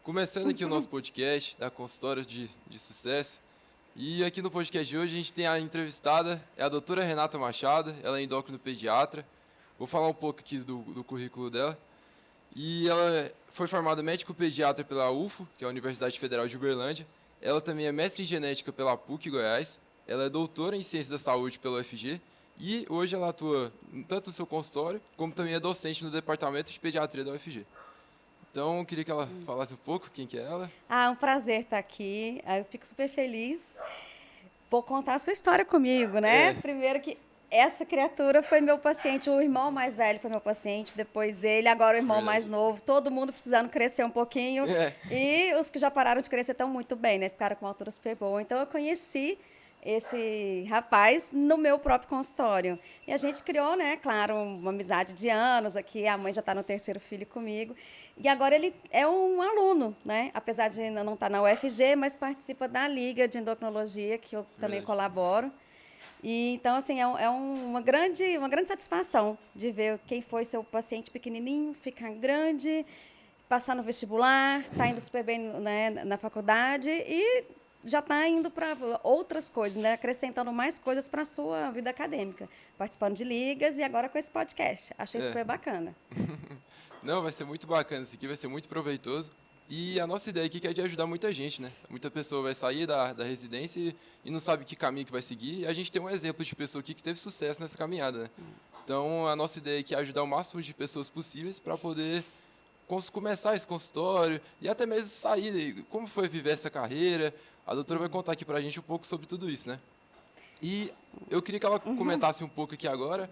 Começando aqui o nosso podcast da Consultório de Sucesso. E aqui no podcast de hoje a gente tem a entrevistada, é a doutora Renata Machado, ela é endócrino pediatra. Vou falar um pouco aqui do currículo dela. E ela foi formada médico pediatra pela UFO, que é a Universidade Federal de Uberlândia. Ela também é mestre em genética pela PUC Goiás. Ela é doutora em ciências da saúde pela UFG. E hoje ela atua tanto no seu consultório, como também é docente no departamento de pediatria da UFG. Então, eu queria que ela falasse um pouco quem que é ela. Ah, um prazer estar aqui. Eu fico super feliz. Vou contar a sua história comigo, né? É, Primeiro que essa criatura foi meu paciente, o irmão mais velho foi meu paciente, depois ele, agora o irmão mais verdade. novo, todo mundo precisando crescer um pouquinho. É, E os que já pararam de crescer estão muito bem, né? Ficaram com uma altura super boa. Então eu conheci esse rapaz no meu próprio consultório. E a gente criou, né, claro, uma amizade de anos aqui. A mãe já está no terceiro filho comigo. E agora ele é um aluno, né? Apesar de ainda não estar na UFG, mas participa da Liga de Endocrinologia, que eu também verdade. colaboro. E então, assim, uma grande satisfação de ver quem foi seu paciente pequenininho, ficar grande, passar no vestibular, tá indo super bem, né, na faculdade e já está indo para outras coisas, né, acrescentando mais coisas para a sua vida acadêmica, participando de ligas e agora com esse podcast. Achei É. super bacana. Não, vai ser muito bacana, isso aqui vai ser muito proveitoso. E a nossa ideia aqui que é de ajudar muita gente, né? Muita pessoa vai sair da residência e não sabe que caminho que vai seguir. E a gente tem um exemplo de pessoa aqui que teve sucesso nessa caminhada, né? Então, a nossa ideia aqui é ajudar o máximo de pessoas possíveis para poder começar esse consultório e até mesmo sair, como foi viver essa carreira. A doutora vai contar aqui para a gente um pouco sobre tudo isso, né? E eu queria que ela comentasse um pouco aqui agora,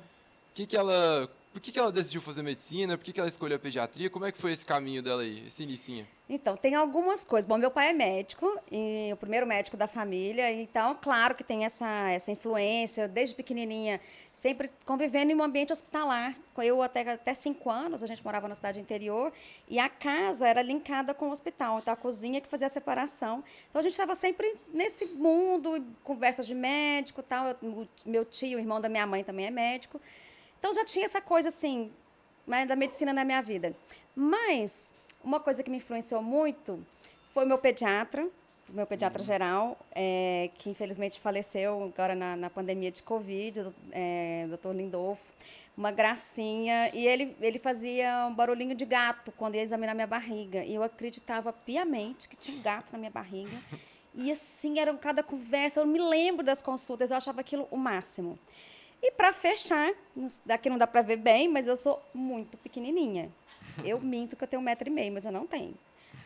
por que ela decidiu fazer medicina, por que ela escolheu a pediatria, como é que foi esse caminho dela aí, esse inicinho? Então, tem algumas coisas. Bom, meu pai é médico, e o primeiro médico da família, então, claro que tem essa influência, desde pequenininha, sempre convivendo em um ambiente hospitalar. Eu até 5 anos, a gente morava na cidade interior, e a casa era linkada com o hospital, então a cozinha que fazia a separação. Então, a gente estava sempre nesse mundo, conversas de médico e tal. O meu tio, o irmão da minha mãe também é médico. Então, já tinha essa coisa, assim, né, da medicina na minha vida. Mas uma coisa que me influenciou muito foi meu pediatra geral, que infelizmente faleceu agora na pandemia de Covid, o doutor Lindolfo, uma gracinha. E ele fazia um barulhinho de gato quando ia examinar minha barriga. E eu acreditava piamente que tinha um gato na minha barriga. E assim, era cada conversa, eu me lembro das consultas, eu achava aquilo o máximo. E para fechar, daqui não dá para ver bem, mas eu sou muito pequenininha. Eu minto que eu tenho 1,5 m, mas eu não tenho.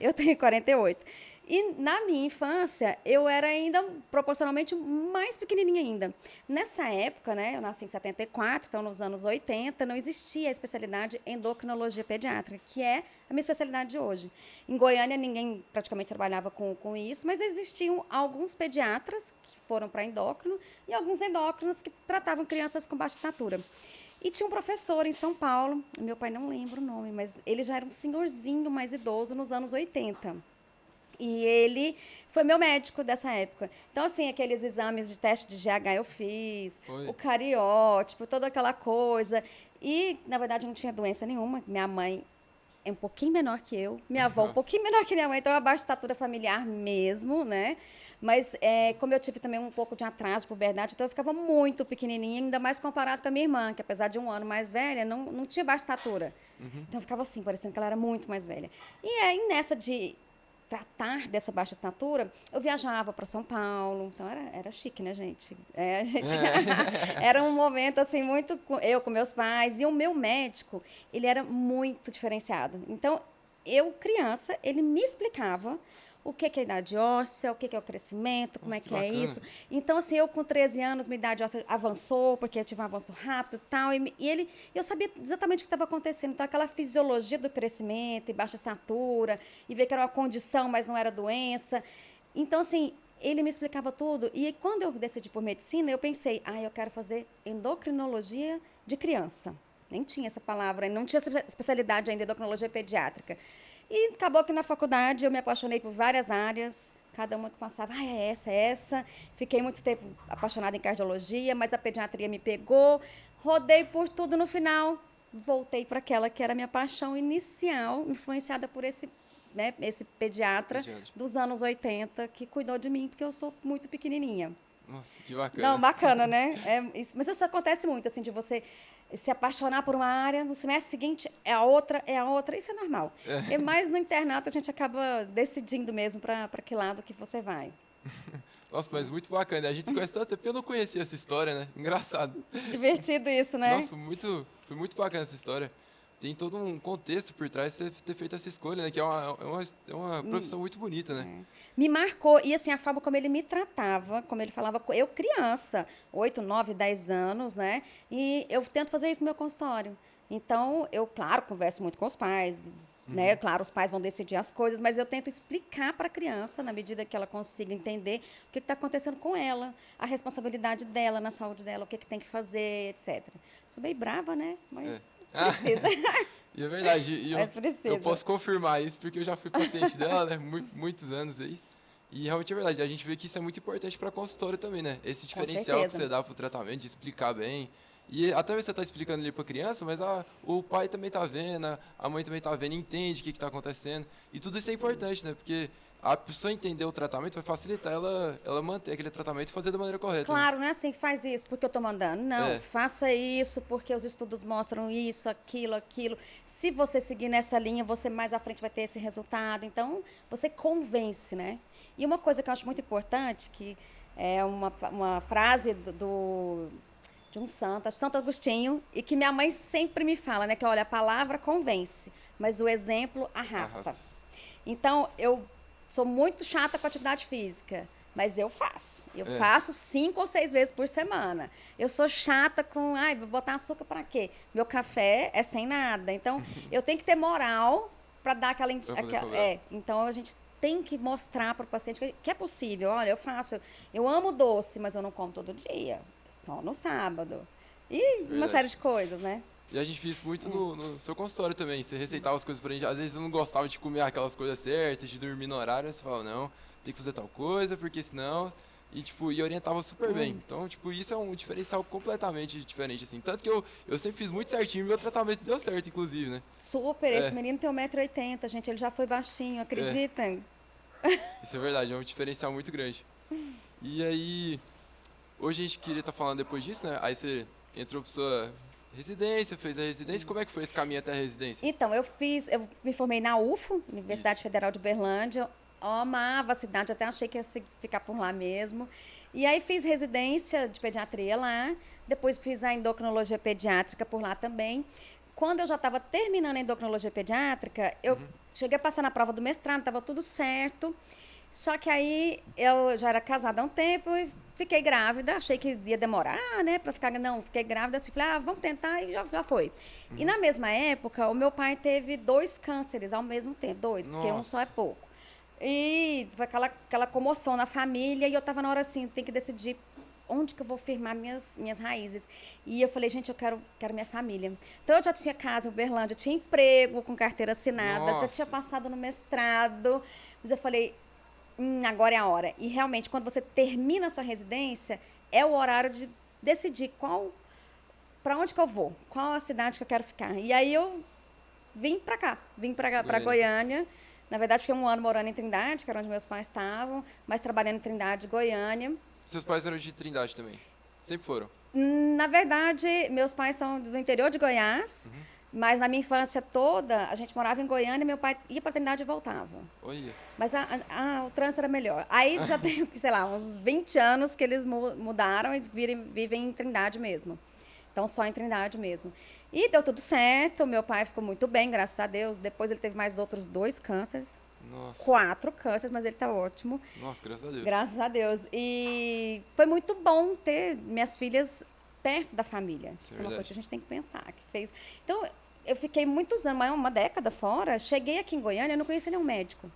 Eu tenho 48. E na minha infância, eu era ainda proporcionalmente mais pequenininha ainda. Nessa época, né, eu nasci em 74, então nos anos 80, não existia a especialidade endocrinologia pediátrica, que é a minha especialidade de hoje. Em Goiânia, ninguém praticamente trabalhava com isso, mas existiam alguns pediatras que foram para endócrino e alguns endócrinos que tratavam crianças com baixa estatura. E tinha um professor em São Paulo, meu pai não lembra o nome, mas ele já era um senhorzinho mais idoso nos anos 80. E ele foi meu médico dessa época. Então, assim, aqueles exames de teste de GH eu fiz, o Foi. cariótipo, toda aquela coisa. E, na verdade, não tinha doença nenhuma. Minha mãe é um pouquinho menor que eu, minha avó um pouquinho menor que minha mãe, então é uma baixa estatura familiar mesmo, né? Mas como eu tive também um pouco de atraso de puberdade, então eu ficava muito pequenininha, ainda mais comparado com a minha irmã, que apesar de um ano mais velha, não tinha baixa estatura. Uhum. Então eu ficava assim, parecendo que ela era muito mais velha. E aí nessa de tratar dessa baixa estatura, eu viajava para São Paulo, então era chique, né, gente? A gente era um momento assim muito eu com meus pais e o meu médico, ele era muito diferenciado. Então, eu criança, ele me explicava o que é a idade óssea, o que é o crescimento, como Nossa, é que que é bacana. isso. Então, assim, eu com 13 anos, minha idade óssea avançou, porque eu tive um avanço rápido e tal, eu sabia exatamente o que estava acontecendo. Então, aquela fisiologia do crescimento e baixa estatura, e ver que era uma condição, mas não era doença. Então, assim, ele me explicava tudo. E quando eu decidi por medicina, eu pensei, eu quero fazer endocrinologia de criança. Nem tinha essa palavra, não tinha essa especialidade ainda, endocrinologia pediátrica. E acabou que na faculdade eu me apaixonei por várias áreas, cada uma que passava, é essa, é essa. Fiquei muito tempo apaixonada em cardiologia, mas a pediatria me pegou. Rodei por tudo no final, voltei para aquela que era a minha paixão inicial, influenciada por esse né, esse pediatra Pediatra. dos anos 80 que cuidou de mim, porque eu sou muito pequenininha. Nossa, que bacana. Não, bacana, né? Mas isso acontece muito, assim, de você se apaixonar por uma área, no semestre seguinte é a outra, isso é normal. Mas no internato a gente acaba decidindo mesmo para que lado que você vai. Nossa, mas muito bacana. A gente se conhece tanto tempo que eu não conhecia essa história, né? Engraçado. Divertido isso, né? Nossa, foi muito bacana essa história. Tem todo um contexto por trás de você ter feito essa escolha, né? Que é uma profissão muito bonita, né? Me marcou, e assim, a forma como ele me tratava, como ele falava, eu criança, 8, 9, 10 anos, né? E eu tento fazer isso no meu consultório. Então, eu, claro, converso muito com os pais, né? Claro, os pais vão decidir as coisas, mas eu tento explicar para a criança, na medida que ela consiga entender o que está acontecendo com ela, a responsabilidade dela na saúde dela, o que tem que fazer, etc. Sou meio brava, né? Mas precisa. E é verdade, e Mas precisa. eu posso confirmar isso porque eu já fui paciente dela, né? Muitos anos aí. E realmente é verdade, a gente vê que isso é muito importante para consultório também, né? Esse diferencial que você dá pro tratamento, de explicar bem. E até você tá explicando ali pra criança, mas o pai também tá vendo, a mãe também tá vendo, entende o que tá acontecendo. E tudo isso é importante, né? Porque a pessoa entender o tratamento vai facilitar ela manter aquele tratamento e fazer da maneira correta. Claro, né? não é assim, faz isso porque eu tô mandando. Não, faça isso porque os estudos mostram isso, aquilo. Se você seguir nessa linha, você mais à frente vai ter esse resultado. Então, você convence, né? E uma coisa que eu acho muito importante, que é uma frase de um santo, Santo Agostinho, e que minha mãe sempre me fala, né? Que, olha, a palavra convence, mas o exemplo arrasta. Então, eu sou muito chata com atividade física, mas eu faço. Eu faço 5 ou 6 vezes por semana. Eu sou chata com, vou botar açúcar para quê? Meu café é sem nada. Então, eu tenho que ter moral para dar aquela... Então, a gente tem que mostrar para o paciente que é possível. Olha, eu faço. Eu amo doce, mas eu não como todo dia. Só no sábado. E uma série de coisas, né? E a gente fez muito no seu consultório também. Você receitava as coisas pra gente. Às vezes eu não gostava de comer aquelas coisas certas, de dormir no horário. Você falava, não, tem que fazer tal coisa, porque senão... E, tipo, e orientava super bem. Então, tipo, isso é um diferencial completamente diferente, assim. Tanto que eu sempre fiz muito certinho e meu tratamento deu certo, inclusive, né? Super. Esse menino tem 1,80 m, gente. Ele já foi baixinho, acreditem. Isso é verdade, é um diferencial muito grande. E aí... Hoje a gente queria estar falando depois disso, né? Aí você entrou para sua residência, fez a residência. Como é que foi esse caminho até a residência? Então, eu me formei na UFO, Universidade Federal de Uberlândia. Eu amava a cidade, até achei que ia ficar por lá mesmo. E aí fiz residência de pediatria lá, depois fiz a endocrinologia pediátrica por lá também. Quando eu já estava terminando a endocrinologia pediátrica, eu cheguei a passar na prova do mestrado, estava tudo certo. Só que aí eu já era casada há um tempo e fiquei grávida, achei que ia demorar, né, pra ficar... Não, fiquei grávida, assim, falei, vamos tentar, e já foi. E na mesma época, o meu pai teve 2 cânceres ao mesmo tempo, 2, porque um só é pouco. E foi aquela comoção na família, e eu tava na hora, assim, tem que decidir onde que eu vou firmar minhas raízes. E eu falei, gente, eu quero minha família. Então, eu já tinha casa em Uberlândia, tinha emprego com carteira assinada, já tinha passado no mestrado, mas eu falei... agora é a hora. E realmente, quando você termina a sua residência, é o horário de decidir para onde que eu vou, qual a cidade que eu quero ficar. E aí eu vim para cá, para Goiânia. Na verdade, fiquei 1 ano morando em Trindade, que era onde meus pais estavam, mas trabalhando em Trindade, Goiânia. Seus pais eram de Trindade também? Sempre foram? Na verdade, meus pais são do interior de Goiás. Mas na minha infância toda, a gente morava em Goiânia, meu pai ia para Trindade e voltava. Olha. Mas o trânsito era melhor. Aí já tem, sei lá, uns 20 anos que eles mudaram e vivem em Trindade mesmo. Então, só em Trindade mesmo. E deu tudo certo, meu pai ficou muito bem, graças a Deus. Depois ele teve mais outros 2 cânceres. Nossa. 4 cânceres, mas ele tá ótimo. Nossa, graças a Deus. Graças a Deus. E foi muito bom ter minhas filhas perto da família. Isso é uma coisa que a gente tem que pensar. Então, eu fiquei muitos anos, uma década fora. Cheguei aqui em Goiânia e não conhecia nenhum médico.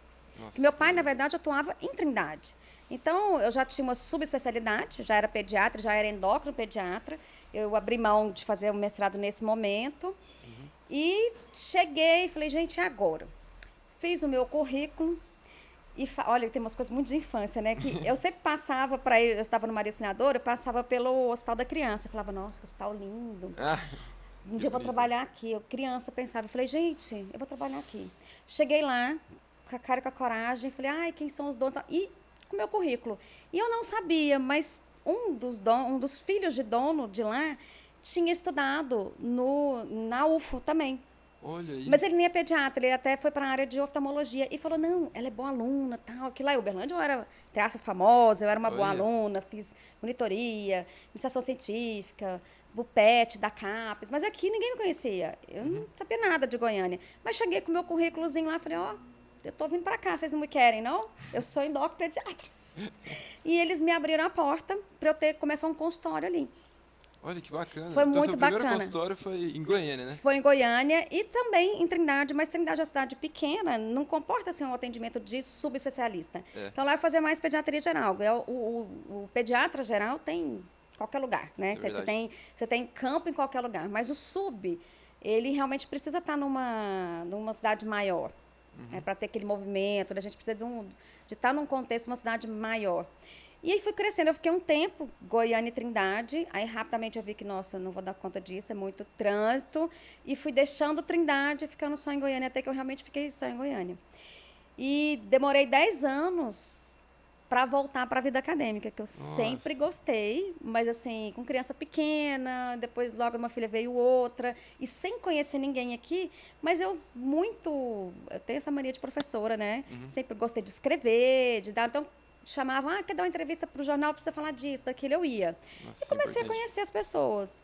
Meu pai, na verdade, atuava em Trindade. Então, eu já tinha uma subespecialidade, já era pediatra, já era endócrino pediatra. Eu abri mão de fazer o mestrado nesse momento. E cheguei e falei, gente, e agora? Fiz o meu currículo. E olha, tem umas coisas muito de infância, né? Que eu sempre passava eu estava no Maria Auxiliadora, eu passava pelo Hospital da Criança. Eu falava, nossa, que hospital lindo. Um dia eu vou trabalhar aqui. Eu, criança, pensava, eu falei, gente, eu vou trabalhar aqui. Cheguei lá, com a cara e com a coragem, falei, ai, quem são os donos? E com o meu currículo. E eu não sabia, mas um dos filhos de dono de lá tinha estudado na UFO também. Olha aí. Mas ele nem é pediatra, ele até foi para a área de oftalmologia. E falou, não, ela é boa aluna, tal. Que lá em Uberlândia eu era, traço famosa, eu era uma boa Olha. aluna, fiz monitoria, iniciação científica, BUPET, da CAPES. Mas aqui ninguém me conhecia. Eu não sabia nada de Goiânia. Mas cheguei com o meu currículozinho lá, falei, ó, eu tô vindo para cá, vocês não me querem, não? Eu sou endocrinopediatra. E eles me abriram a porta para eu começar um consultório ali. Olha que bacana. Foi Então, muito seu primeiro bacana. consultório foi em Goiânia, né? Foi em Goiânia e também em Trindade, mas Trindade é uma cidade pequena, não comporta assim, um atendimento de subespecialista. É. Então lá eu fazia mais pediatria geral. O pediatra geral tem em qualquer lugar, né? É verdade. Você tem campo em qualquer lugar, mas o sub, ele realmente precisa estar numa cidade maior. Para ter aquele movimento, né? A gente precisa de estar num contexto, uma cidade maior. E aí fui crescendo, eu fiquei um tempo, Goiânia e Trindade, aí rapidamente eu vi que, nossa, não vou dar conta disso, é muito trânsito, e fui deixando Trindade, ficando só em Goiânia, até que eu realmente fiquei só em Goiânia. E demorei 10 anos para voltar para a vida acadêmica, que eu Nossa. sempre gostei, mas assim, com criança pequena, depois logo uma filha veio outra, e sem conhecer ninguém aqui, mas eu tenho essa mania de professora, né? Sempre gostei de escrever, de dar, então chamavam, quer dar uma entrevista para o jornal, precisa falar disso, daquilo, eu ia. Nossa, E isso é comecei a importante. conhecer as pessoas.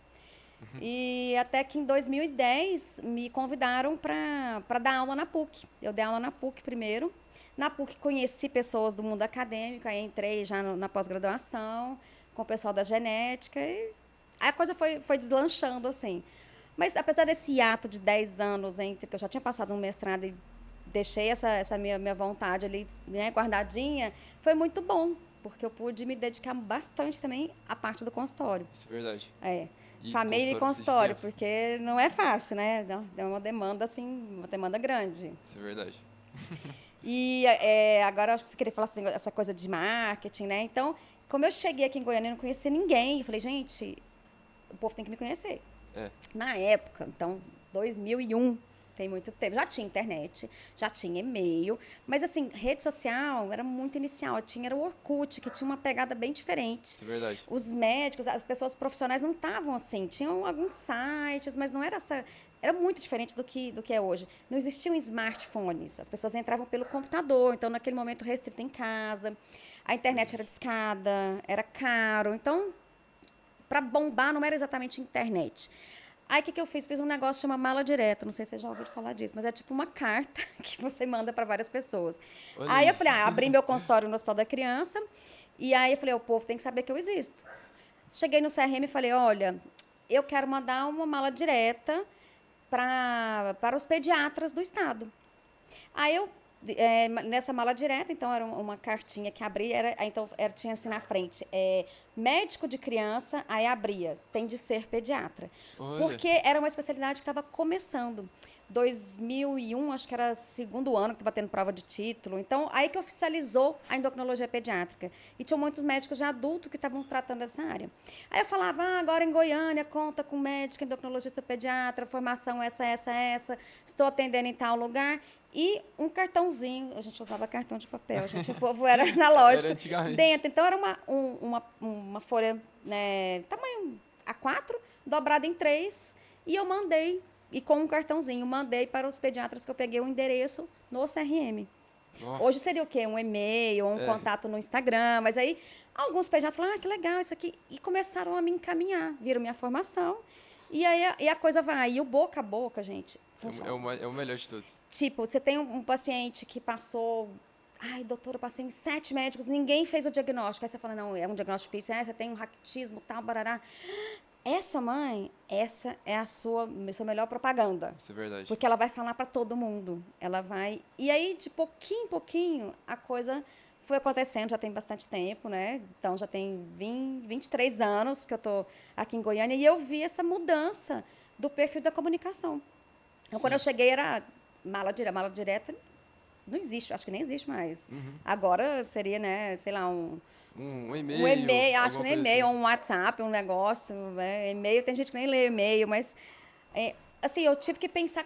E até que em 2010 me convidaram para dar aula na PUC. Eu dei aula na PUC primeiro. Na PUC conheci pessoas do mundo acadêmico, aí entrei já na pós-graduação, com o pessoal da genética, e aí a coisa foi deslanchando, assim. Mas apesar desse hiato de 10 anos entre que eu já tinha passado um mestrado e deixei essa minha vontade ali, né, guardadinha, foi muito bom, porque eu pude me dedicar bastante também à parte do consultório. Isso é verdade. É. E Família e precisa de consultório, tempo. porque não é fácil, né? É uma demanda, assim, uma demanda grande. Isso é verdade. E agora, acho que você queria falar assim, essa coisa de marketing, né? Então, como eu cheguei aqui em Goiânia e não conhecia ninguém, eu falei, gente, o povo tem que me conhecer. É. Na época, então, 2001, tem muito tempo, já tinha internet, já tinha e-mail, mas assim, rede social era muito inicial, era o Orkut, que tinha uma pegada bem diferente. Isso é verdade. Os médicos, as pessoas profissionais não estavam assim, tinham alguns sites, mas não era essa, era muito diferente do que é hoje. Não existiam smartphones, as pessoas entravam pelo computador, então naquele momento restrito em casa, a internet era discada, era caro, então para bombar não era exatamente internet. Aí o que eu fiz? Fiz um negócio que chama mala direta. Não sei se você já ouviu falar disso, mas é tipo uma carta que você manda para várias pessoas. Olha Aí eu aí. falei, abri meu consultório no Hospital da Criança, e aí eu falei, o povo tem que saber que eu existo. Cheguei no CRM e falei, olha, eu quero mandar uma mala direta para os pediatras do estado. Aí eu, nessa mala direta, então era uma cartinha que abria, tinha assim na frente, médico de criança, aí abria, tem de ser pediatra. Olha. Porque era uma especialidade que estava começando. 2001, acho que era segundo ano que estava tendo prova de título. Então, aí que oficializou a endocrinologia pediátrica. E tinham muitos médicos já adultos que estavam tratando dessa área. Aí eu falava, agora em Goiânia, conta com médico, endocrinologista pediatra, formação essa, estou atendendo em tal lugar. E um cartãozinho, a gente usava cartão de papel, o povo era analógico Era antigamente. dentro. Então, era uma folha, né, tamanho A4, dobrada em 3, e eu mandei, e com um cartãozinho, mandei para os pediatras que eu peguei o endereço no CRM. Nossa. Hoje seria o quê? Um e-mail, ou um contato no Instagram, mas aí alguns pediatras falaram, que legal isso aqui, e começaram a me encaminhar, viram minha formação, e aí a coisa vai, e o boca a boca, gente, funciona. É o melhor de todos. Tipo, você tem um paciente que passou... Ai, doutora, eu passei em 7 médicos, ninguém fez o diagnóstico. Aí você fala, não, é um diagnóstico difícil, você tem um raquitismo, tal, barará. Essa mãe, essa é a sua melhor propaganda. Isso é verdade. Porque ela vai falar para todo mundo. Ela vai... E aí, de pouquinho em pouquinho, a coisa foi acontecendo, já tem bastante tempo, né? Então, já tem 23 anos que eu tô aqui em Goiânia, e eu vi essa mudança do perfil da comunicação. Então, quando eu cheguei, era mala direta, não existe, acho que nem existe mais. Agora seria, né, sei lá, Um e-mail. um e-mail, acho que nem alguma coisa e-mail, assim. um WhatsApp, um negócio, né? E-mail, tem gente que nem lê e-mail, mas assim, eu tive que pensar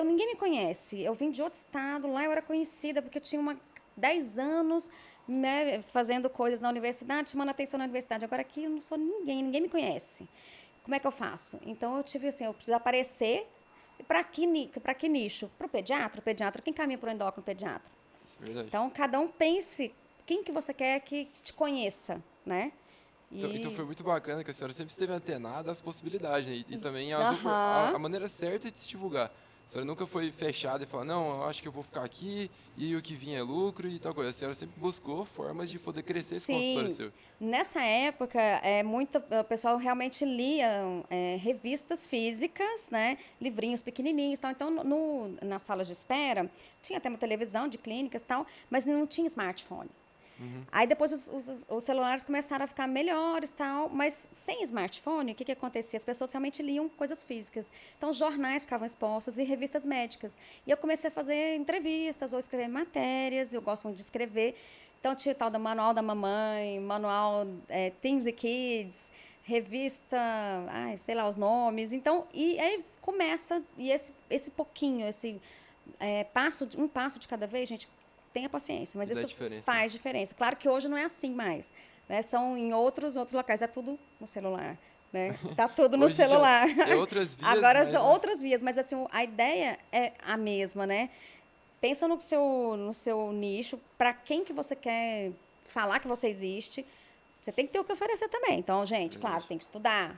ninguém me conhece. Eu vim de outro estado, lá eu era conhecida porque eu tinha 10 anos, né, fazendo coisas na universidade, chamando atenção na universidade. Agora aqui eu não sou ninguém me conhece. Como é que eu faço? Então eu tive assim, eu preciso aparecer. Para que nicho? Para o pediatra? O pediatra, quem caminha para o endócrino pediatra? Isso é verdade. Então, cada um pense quem que você quer que te conheça, né? Então foi muito bacana que a senhora sempre esteve antenada às possibilidades, né? E também Aham. a maneira certa de se divulgar. A senhora nunca foi fechada e falou, não, eu acho que eu vou ficar aqui e o que vinha é lucro e tal coisa. A senhora sempre buscou formas de poder crescer esse consultório Sim, seu. nessa época, o pessoal realmente lia revistas físicas, né? Livrinhos pequenininhos e tal. Então, nas salas de espera, tinha até uma televisão de clínicas e tal, mas não tinha smartphone. Uhum. Aí depois os celulares começaram a ficar melhores, tal, mas sem smartphone, o que acontecia? As pessoas realmente liam coisas físicas. Então, os jornais ficavam expostos e revistas médicas. E eu comecei a fazer entrevistas ou escrever matérias, eu gosto muito de escrever. Então, tinha o tal do Manual da Mamãe, Manual Teens e Kids, revista, sei lá os nomes. Então, e aí começa, e esse pouquinho, um passo de cada vez, gente, tenha paciência, mas Dá isso diferença, né? faz diferença. Claro que hoje não é assim mais, né? São em outros locais, é tudo no celular, né? Tá tudo no Hoje já celular. é outras vias, Agora mas, são né? outras vias, mas assim, a ideia é a mesma, né? Pensa no seu nicho, para quem que você quer falar que você existe. Você tem que ter o que oferecer também. Então, gente, claro, Verdade. tem que estudar.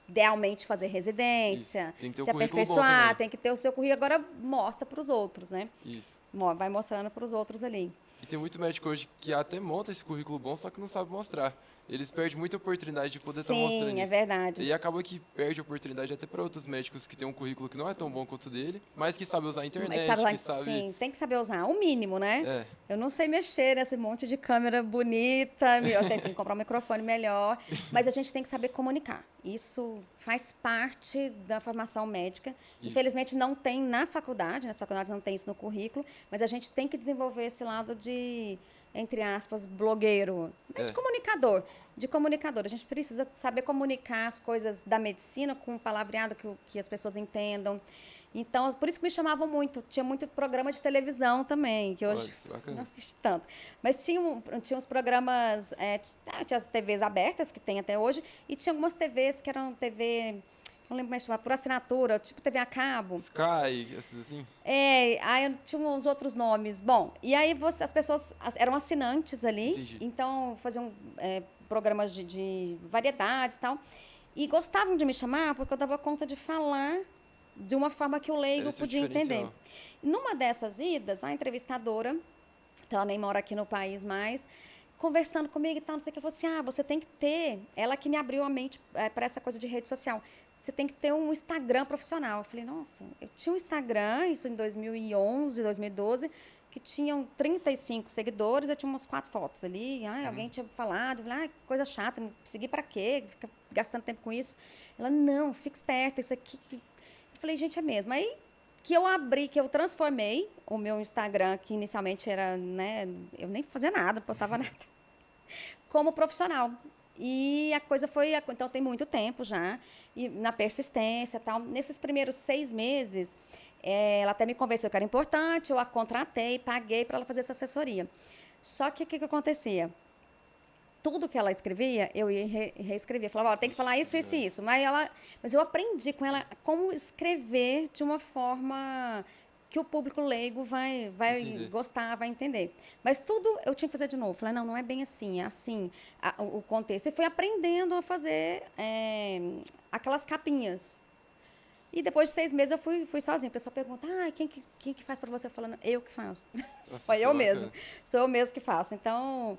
Idealmente fazer Isso. residência, Tem que ter um se currículo bom aperfeiçoar, também. tem que ter o seu currículo. Agora mostra para os outros, né? Isso. Vai mostrando para os outros ali. E tem muito médico hoje que até monta esse currículo bom, só que não sabe mostrar. Eles perdem muita oportunidade de poder estar mostrando Sim, é isso. verdade. E acaba que perde a oportunidade até para outros médicos que têm um currículo que não é tão bom quanto o dele, mas que sabe usar a Mas sabe internet, lá, que sabe. sim, tem que saber usar o mínimo, né? É, Eu não sei mexer nesse monte de câmera bonita, eu tenho que comprar um microfone melhor, mas a gente tem que saber comunicar. Isso faz parte da formação médica. isso. Infelizmente não tem na faculdade, nas faculdades não tem isso no currículo, mas a gente tem que desenvolver esse lado de, entre aspas, blogueiro, né, É, de comunicador. A gente precisa saber comunicar as coisas da medicina com um palavreado que as pessoas entendam. Então, por isso que me chamavam muito. Tinha muito programa de televisão também, que olha, hoje que não bacana. assisto tanto. Mas tinha uns programas, tinha as TVs abertas, que tem até hoje, e tinha algumas TVs que eram TV, não lembro mais chamar, por assinatura, tipo TV a cabo. Sky, essas assim. Aí tinha uns outros nomes. Bom, e aí as pessoas eram assinantes ali, Entendi. então faziam programas de variedades e tal. E gostavam de me chamar porque eu dava conta de falar de uma forma que o Era leigo esse o podia entender. diferencial. Numa dessas idas, a entrevistadora, então ela nem mora aqui no país mais, conversando comigo e tal, não sei o que, ela falou assim, você tem que ter, ela que me abriu a mente para essa coisa de rede social, você tem que ter um Instagram profissional. Eu falei, nossa, eu tinha um Instagram, isso em 2011, 2012, que tinham 35 seguidores, eu tinha umas 4 fotos ali, alguém tinha falado, eu falei, coisa chata, seguir para quê? Fica gastando tempo com isso. Ela, não, fica esperta, isso aqui. Eu falei, gente, é mesmo. Aí que eu transformei o meu Instagram, que inicialmente era, né, eu nem fazia nada, postava nada, como profissional. E a coisa foi, então tem muito tempo já, e na persistência e tal. Nesses primeiros 6 meses, ela até me convenceu que era importante, eu a contratei, paguei para ela fazer essa assessoria. Só que o que acontecia? Tudo que ela escrevia, eu ia reescrevia. Falava, tem que falar isso, isso e isso. Mas eu aprendi com ela como escrever de uma forma que o público leigo vai Entender. gostar, vai entender. Mas tudo eu tinha que fazer de novo. Falei, não é bem assim, é assim o contexto. E fui aprendendo a fazer aquelas capinhas. E depois de 6 meses eu fui sozinha. A pessoa pergunta, quem que faz para você? Eu falando, eu que faço. Nossa, Sou isso é eu mesmo. bacana. Sou eu mesmo que faço. Então,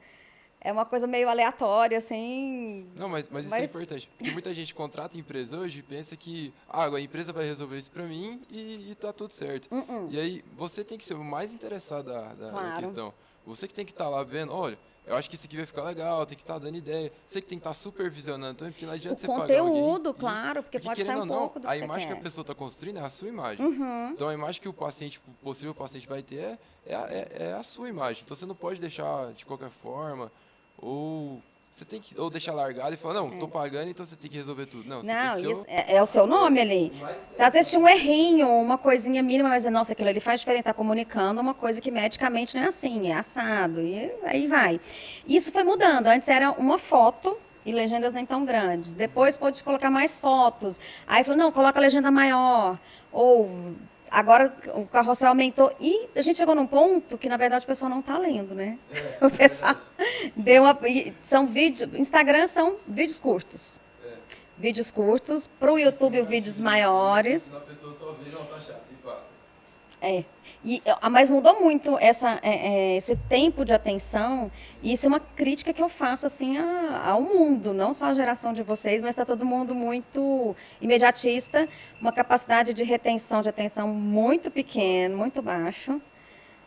é uma coisa meio aleatória, assim. Não, mas isso é Mas, importante. Porque muita gente contrata empresa hoje e pensa que a empresa vai resolver isso pra mim e tá tudo certo. E aí, você tem que ser o mais interessado da claro. questão. Você que tem que estar lá vendo, olha, eu acho que isso aqui vai ficar legal, tem que estar dando ideia. Você que tem que estar supervisionando também, porque não O adianta você pagar alguém conteúdo, isso. claro, porque Porque pode sair querendo um ou não, pouco do que a você imagem que a quer. pessoa está construindo é a sua imagem. Então a imagem que o paciente, o possível paciente vai ter é a sua imagem. Então você não pode deixar de qualquer forma ou você tem que ou deixar largado e falar, não, tô pagando, então você tem que resolver tudo. Não, você tem Não, que ser isso é o seu nome ali. Às vezes tinha um errinho, uma coisinha mínima, mas nossa, aquilo ali faz diferença, tá comunicando uma coisa que medicamente não é assim, é assado, e aí vai. Isso foi mudando. Antes era uma foto e legendas nem tão grandes. Depois pôde colocar mais fotos. Aí falou, não, coloca a legenda maior. Ou agora o carrossel aumentou. E a gente chegou num ponto que, na verdade, o pessoal não está lendo, né? O pessoal deu uma. São vídeos. Instagram são vídeos curtos. Vídeos curtos. Para o YouTube, vídeos maiores. A pessoa só vê, não, tá chato, e passa. É. Mas mudou muito esse tempo de atenção, e isso é uma crítica que eu faço assim ao mundo, não só a geração de vocês, mas está todo mundo muito imediatista, uma capacidade de retenção de atenção muito pequena, muito baixo.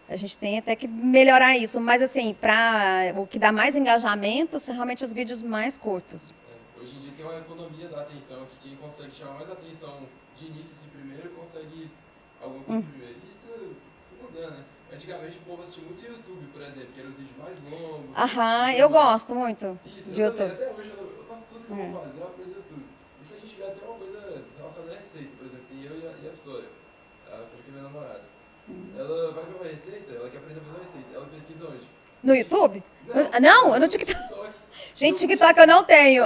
A gente tem até que melhorar isso, mas assim, para o que dá mais engajamento são realmente os vídeos mais curtos. Hoje em dia tem uma economia da atenção, que quem consegue chamar mais atenção de início assim, primeiro consegue alguma coisa primeiro. Isso foi mudando, né? Antigamente o povo assistia muito YouTube, por exemplo, que eram os vídeos mais longos. Aham, eu gosto muito Isso, de eu YouTube. também. Até hoje eu faço tudo que eu vou fazer, eu aprendo no YouTube. E se a gente vê até uma coisa relacionada à receita, por exemplo, tem eu e a Vitória. A Vitória que é minha namorada. Ela vai ver uma receita, ela quer aprender a fazer uma receita. Ela pesquisa onde? No YouTube? Não, eu no TikTok. TikTok. Gente, TikTok eu não tenho.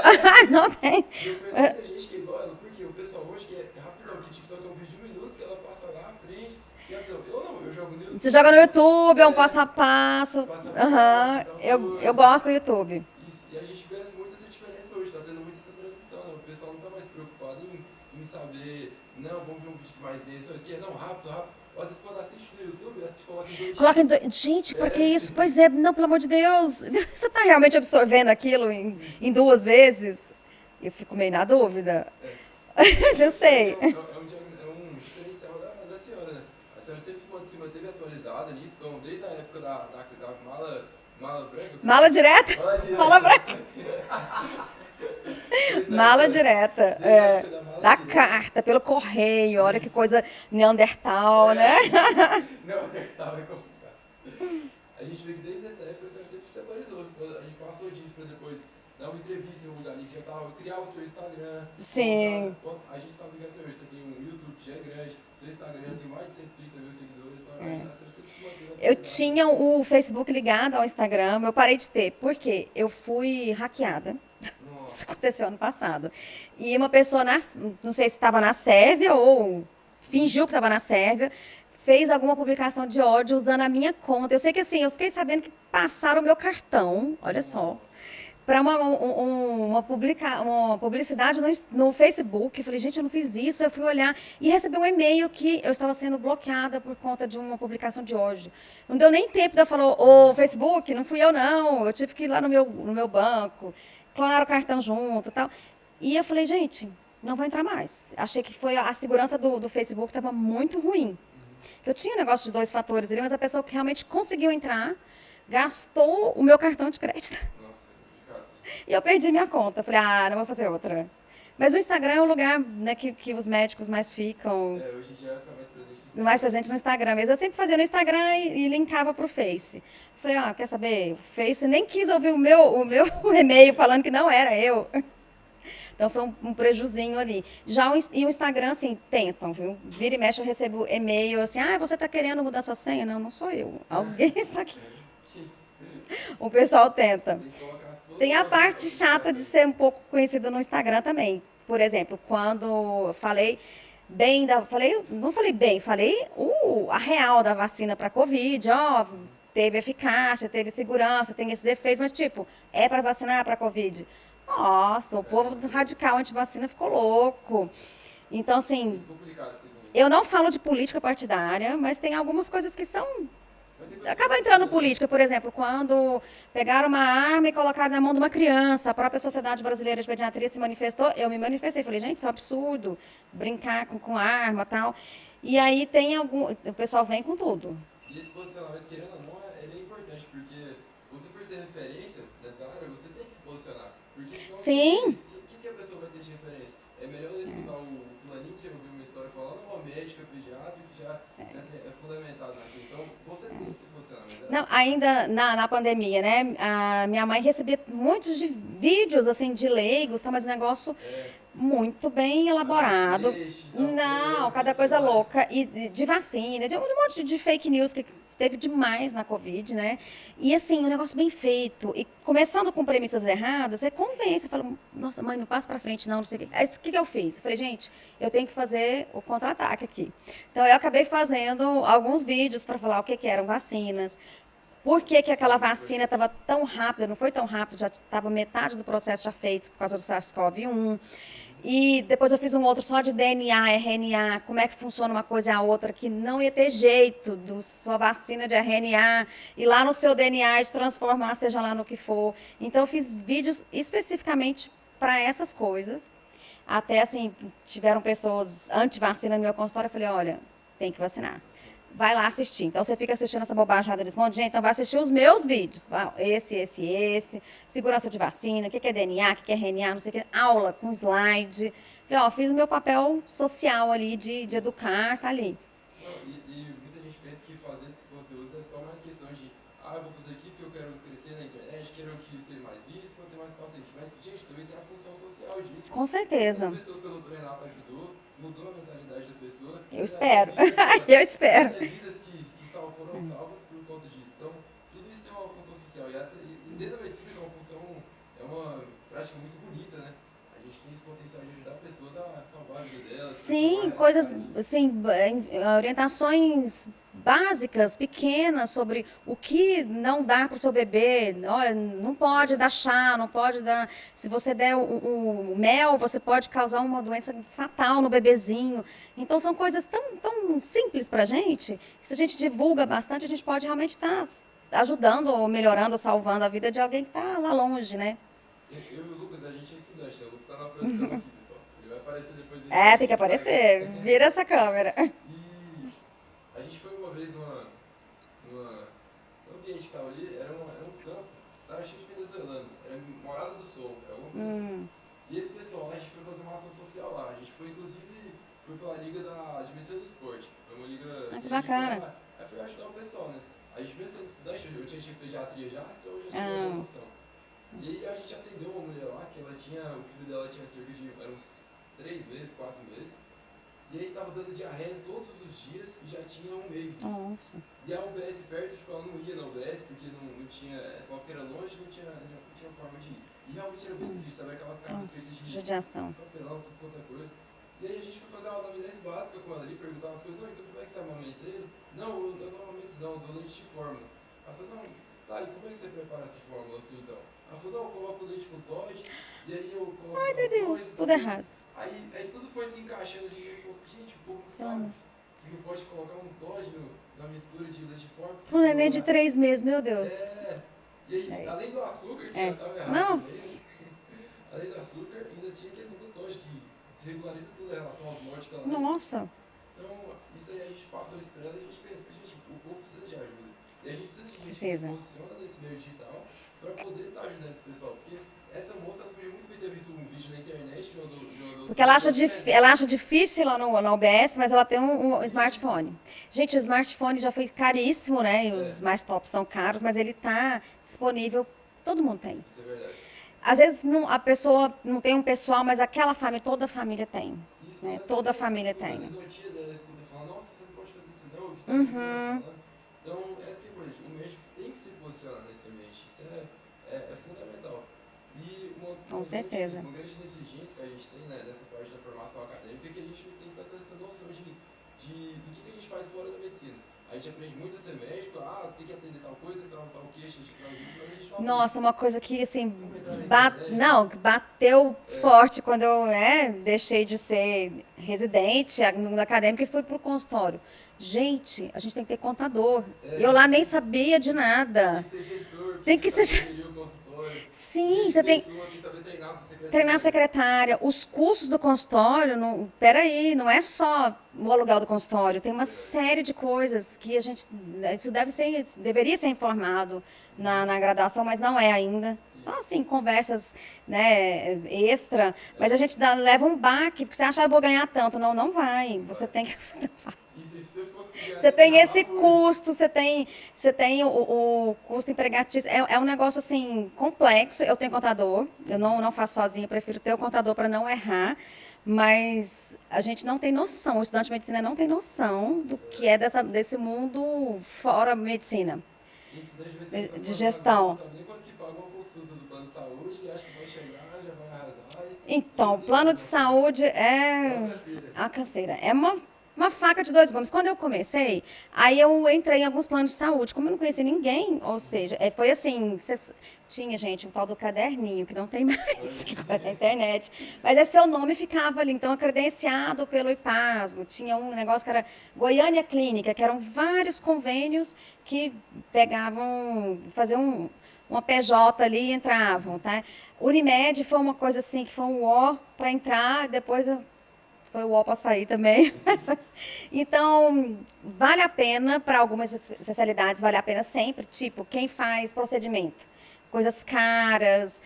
Não tenho. Eu conheço muita gente que é igual ela, porque o pessoal hoje que é rapidão, porque TikTok é um vídeo de 1 minuto que ela passa lá, aprende, e rapidão. Eu não, eu jogo no YouTube. Você joga no YouTube, é um passo a passo. Passo a passo, Aham. então, Eu gosto do YouTube. Isso, e a gente vê muito essa diferença hoje, tá tendo muito essa transição, né? O pessoal não tá mais preocupado em saber, não, vamos ver um vídeo que mais desse, não, isso aqui é, não, rápido, rápido. Ou às vezes quando assiste no YouTube, assiste, coloca em 2 Coloca Gente, pra que isso? Pois é, não, pelo amor de Deus. Você tá realmente absorvendo aquilo em 2 vezes? Eu fico meio na dúvida. Não sei. É um diferencial da senhora, né? A senhora sempre se manteve atualizada nisso, então desde a época da mala branca. Mala direta? Mala branca. Mala direta. Da carta, pelo correio. Olha que coisa Neandertal, né? Neandertal é complicado. A gente vê que desde essa época a senhora sempre se atualizou. Então a gente passou disso para depois dar uma entrevista em um lugar ali que já estava, criar o seu Instagram. Sim. A gente sabe que até hoje você tem um YouTube que já é grande, seu Instagram já tem mais de 130 mil seguidores, a senhora sempre se manteve atualizada. Eu tinha o Facebook ligado ao Instagram, eu parei de ter, porque eu fui hackeada. Nossa. Isso aconteceu ano passado. E uma pessoa, não sei se estava na Sérvia ou fingiu que estava na Sérvia, fez alguma publicação de ódio usando a minha conta. Eu sei que assim, eu fiquei sabendo que passaram o meu cartão, olha só, para uma publicidade no Facebook. Eu falei, gente, eu não fiz isso. Eu fui olhar e recebi um e-mail que eu estava sendo bloqueada por conta de uma publicação de ódio. Não deu nem tempo de eu falar, ô Facebook, não fui eu não, eu tive que ir lá no meu banco, clonaram o cartão junto e tal. E eu falei, gente, não vai entrar mais. Achei que foi a segurança do Facebook estava muito ruim. Eu tinha um negócio de 2 fatores ali, mas a pessoa que realmente conseguiu entrar gastou o meu cartão de crédito. Nossa, é complicado, sim. E eu perdi minha conta. Falei, não vou fazer outra. Mas o Instagram é o lugar, né, que os médicos mais ficam. Hoje em dia está mais presente no Instagram. Mais presente no Instagram mesmo. Eu sempre fazia no Instagram e linkava para o Face. Falei, quer saber? O Face nem quis ouvir o meu e-mail falando que não era eu. Então foi um prejuzinho ali. E o Instagram, assim, tentam, viu? Vira e mexe, eu recebo e-mail assim, você está querendo mudar sua senha? Não, não sou eu. Alguém está aqui. O pessoal tenta. Tem a parte chata de ser um pouco conhecida no Instagram também. Por exemplo, quando eu falei não falei bem, falei a real da vacina para Covid, teve eficácia, teve segurança, tem esses efeitos, mas tipo, é para vacinar para Covid. Nossa, o povo radical antivacina ficou louco. Então, assim, eu não falo de política partidária, mas tem algumas coisas que são... Acaba entrando política, por exemplo, quando pegaram uma arma e colocaram na mão de uma criança, a própria Sociedade Brasileira de Pediatria se manifestou, eu me manifestei, falei, gente, isso é um absurdo, brincar com arma e tal. E aí o pessoal vem com tudo. E esse posicionamento, querendo ou não, ele é importante, porque você por ser referência nessa área, você tem que se posicionar. Porque senão, Sim. o que a pessoa vai ter de referência? É melhor ela escutar o fulaninho que ouviu uma história falando, uma médica, pediatra, que já é fundamentado naquilo. Então, você tem que se posicionar, mas Não, ainda na pandemia, né? A minha mãe recebia muitos de vídeos assim de leigos, tá, mas o negócio muito bem elaborado. Não, cada coisa louca. E de vacina, de um monte de fake news que teve demais na Covid, né? E assim, um negócio bem feito. E começando com premissas erradas, você convence. Eu falo, nossa, mãe, não passa pra frente, não, não sei o quê. Aí, o que que eu fiz? Eu falei, gente, eu tenho que fazer o contra-ataque aqui. Então, eu acabei fazendo alguns vídeos para falar o que que eram vacinas, por que que aquela vacina estava tão rápida, não foi tão rápido, já estava metade do processo já feito por causa do SARS-CoV-1. E depois eu fiz um outro só de DNA, RNA, como é que funciona uma coisa e a outra, que não ia ter jeito do sua vacina de RNA ir lá no seu DNA e te transformar, seja lá no que for. Então eu fiz vídeos especificamente para essas coisas. Até assim, tiveram pessoas anti-vacina no meu consultório, eu falei, olha, tem que vacinar. Vai lá assistir. Então você fica assistindo essa bobagem desse monte de gente, então vai assistir os meus vídeos. Esse. Segurança de vacina, o que é DNA, o que é RNA, não sei o que. Aula com slide. Falei, ó, fiz o meu papel social ali de educar, tá ali. não, e muita gente pensa que fazer esses conteúdos é só mais questão de eu vou fazer aqui porque eu quero crescer na internet, quero que ser mais visto, para ter mais paciente. Mas, gente, também tem a função social disso. Com certeza. As pessoas que a doutora Renata ajudou, mudou a mentalidade da pessoa. Eu espero. Eu espero. Vidas que foram salvas por conta disso. Então, tudo isso tem uma função social. E dentro da medicina, que é uma função, é uma prática muito bonita, né? A gente tem esse potencial de ajudar pessoas a salvar a vida delas. Sim, coisas, assim, orientações básicas, pequenas, sobre o que não dar para o seu bebê. Olha, não pode dar chá, não pode dar. Se você der o mel, você pode causar uma doença fatal no bebezinho. Então, são coisas tão simples para a gente, que se a gente divulga bastante, a gente pode realmente estar ajudando, ou melhorando, ou salvando a vida de alguém que está lá longe, né? Eu e o Lucas, a gente é estudante, né? O Lucas está na produção aqui, pessoal. Ele vai aparecer depois. Tem que aparecer. Vira essa câmera. E a gente foi uma vez num ambiente que estava ali, era um campo, estava cheio de venezuelano, era Morada do Sol, era alguma coisa assim. E esse pessoal lá, a gente foi fazer uma ação social lá. A gente foi, inclusive, pela Liga de Medicina do Esporte. Foi uma liga assim, Que bacana. Aí foi ajudar o pessoal, né? A gente mesmo sendo estudante, eu tinha pediatria já, então eu já tinha essa noção. E aí a gente atendeu uma mulher lá, que o filho dela tinha cerca de uns 3 meses, 4 meses. E aí tava dando diarreia todos os dias e já tinha um mês isso. Nossa. E a UBS perto, tipo, ela não ia na UBS porque não tinha, falava que era longe, não tinha forma de ir. E realmente era bem triste, sabe? Aquelas casas feitas de judiação. papelão, tudo quanto é coisa. E aí a gente foi fazer uma anamnese básica com ela ali, perguntar umas coisas, não, então como é que você amamenta ele? Não, eu não amamento não, eu dou leite de fórmula. Ela falou, não, tá, e como é que você prepara essa fórmula sua então? Ela falou, não, eu coloco o leite com Todd, e aí eu coloco... Ai, meu Deus, tudo errado. Aí tudo foi se encaixando, assim, e falou, gente, o povo não sabe que não pode colocar um Todd na mistura de leite de fórmula. Um neném de 3 meses, meu Deus. E aí, além do açúcar, que já estava errado Nossa. também, além do açúcar, ainda tinha a questão do Todd, que se regulariza tudo em relação aos mortes que ela tem. Nossa. Então, isso aí a gente passou isso pra ela e a gente pensa que, gente, o povo precisa de ajuda. E a gente precisa de gente que se posiciona nesse meio digital para poder estar ajudando esse pessoal. Porque essa moça podia muito bem ter visto um vídeo na internet de uma porque ela acha difícil ir lá na UBS, mas ela tem um smartphone. Gente, o smartphone já foi caríssimo, né? E os mais tops são caros, mas ele está disponível, todo mundo tem. Isso é verdade. Às vezes a pessoa não tem um pessoal, mas aquela família, toda a família tem. Isso, Né? Toda a família tem. Às vezes uma tia dela escuta falando, nossa, você não pode fazer isso não, eu falando. Então, essa que é a coisa, o médico tem que se posicionar nesse ambiente, isso é fundamental. E com certeza. Uma grande negligência que a gente tem, né, nessa parte da formação acadêmica é que a gente não tem tanta essa noção do que a gente faz fora da medicina. A gente aprende muito a ser médico, tem que atender tal coisa, tal queixa, mas a gente não Nossa, uma coisa que, assim, bateu forte quando eu deixei de ser residente no acadêmico e fui para o consultório. Gente, a gente tem que ter contador. Eu lá nem sabia de nada. Tem que ser gestor. Tem que ser... Sim, você tem Pessoa, tem que saber treinar a sua treinar a secretária. secretária. Os custos do consultório, não, peraí, não é só o aluguel do consultório, tem uma série de coisas que a gente, isso deveria ser informado na graduação, mas não é ainda. Só assim, conversas, né, extra, mas a gente leva um baque, porque você acha que eu vou ganhar tanto. Não, não vai. Você tem que. E se você for conseguir Você tem ganhar, esse custo, você tem o custo empregatício. É um negócio assim complexo. Eu tenho contador, eu não faço sozinha, eu prefiro ter o contador para não errar. Mas a gente não tem noção, o estudante de medicina não tem noção do que é desse mundo fora medicina, tem estudante de medicina que tá de formando agora, não gestão. sabe nem quanto que paga uma consulta do plano de saúde, e acha que vai chegar, já vai arrasar. E Então, não o tem plano de noção. saúde É uma é canseira. a canseira. É uma faca de dois gumes. Quando eu comecei, aí eu entrei em alguns planos de saúde. Como eu não conhecia ninguém, ou seja, foi assim, tinha, gente, um tal do caderninho, que não tem mais na internet. Mas é seu nome ficava ali, então, credenciado pelo IPASGO. Tinha um negócio que era Goiânia Clínica, que eram vários convênios que pegavam, faziam uma PJ ali e entravam, tá? Unimed foi uma coisa assim, que foi um ó para entrar, depois foi o ó para sair também. Então, vale a pena, para algumas especialidades, vale a pena sempre, tipo, quem faz procedimento, coisas caras,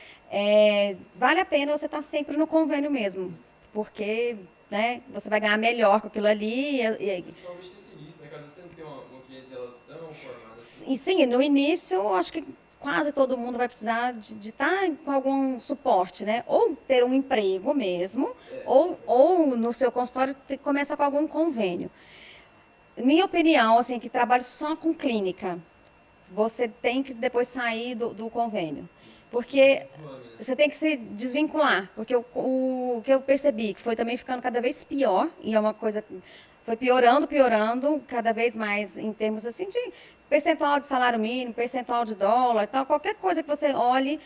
vale a pena você estar sempre no convênio mesmo, porque, né, você vai ganhar melhor com aquilo ali. Principalmente nesse início, né? Caso você não tenha uma clientela tão formada E assim. sim, no início, eu acho que quase todo mundo vai precisar de estar com algum suporte, né? Ou ter um emprego mesmo, ou no seu consultório começa com algum convênio. Minha opinião, assim, que trabalhe só com clínica, você tem que depois sair do convênio. Porque Se desmame, né? você tem que se desvincular, porque o que eu percebi, que foi também ficando cada vez pior, e é uma coisa, foi piorando, cada vez mais em termos assim de percentual de salário mínimo, percentual de dólar e tal, qualquer coisa que você olhe,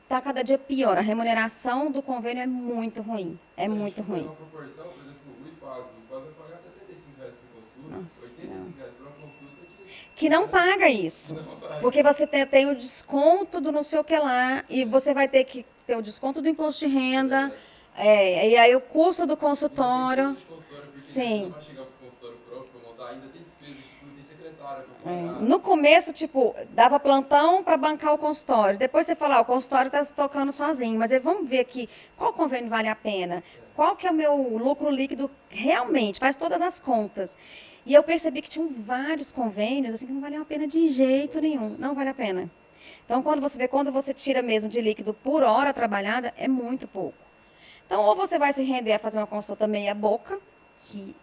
está cada dia pior. A remuneração do convênio é muito ruim, é Se a gente muito for pegar ruim. uma proporção, por exemplo, o IPASGO vai pagar R$ 75 por consulta, Nossa, não. R$ 85 por uma consulta Que não paga isso. não vai. Porque você tem o desconto do não sei o que lá, e você vai ter que ter o desconto do imposto de renda, e aí o custo do E não tem consultório. custo de consultório, porque você não Sim. vai chegar com o consultório próprio para montar, ainda tem despesa de tudo, tem secretária para pagar. No começo, tipo, dava plantão para bancar o consultório. Depois você fala, o consultório está se tocando sozinho. Mas aí vamos ver aqui qual convênio vale a pena. Qual que é o meu lucro líquido realmente? Faz todas as contas. E eu percebi que tinham vários convênios assim que não valiam a pena de jeito nenhum. Não vale a pena. Então, quando você tira mesmo de líquido por hora trabalhada, é muito pouco. Então, ou você vai se render a fazer uma consulta meia boca, que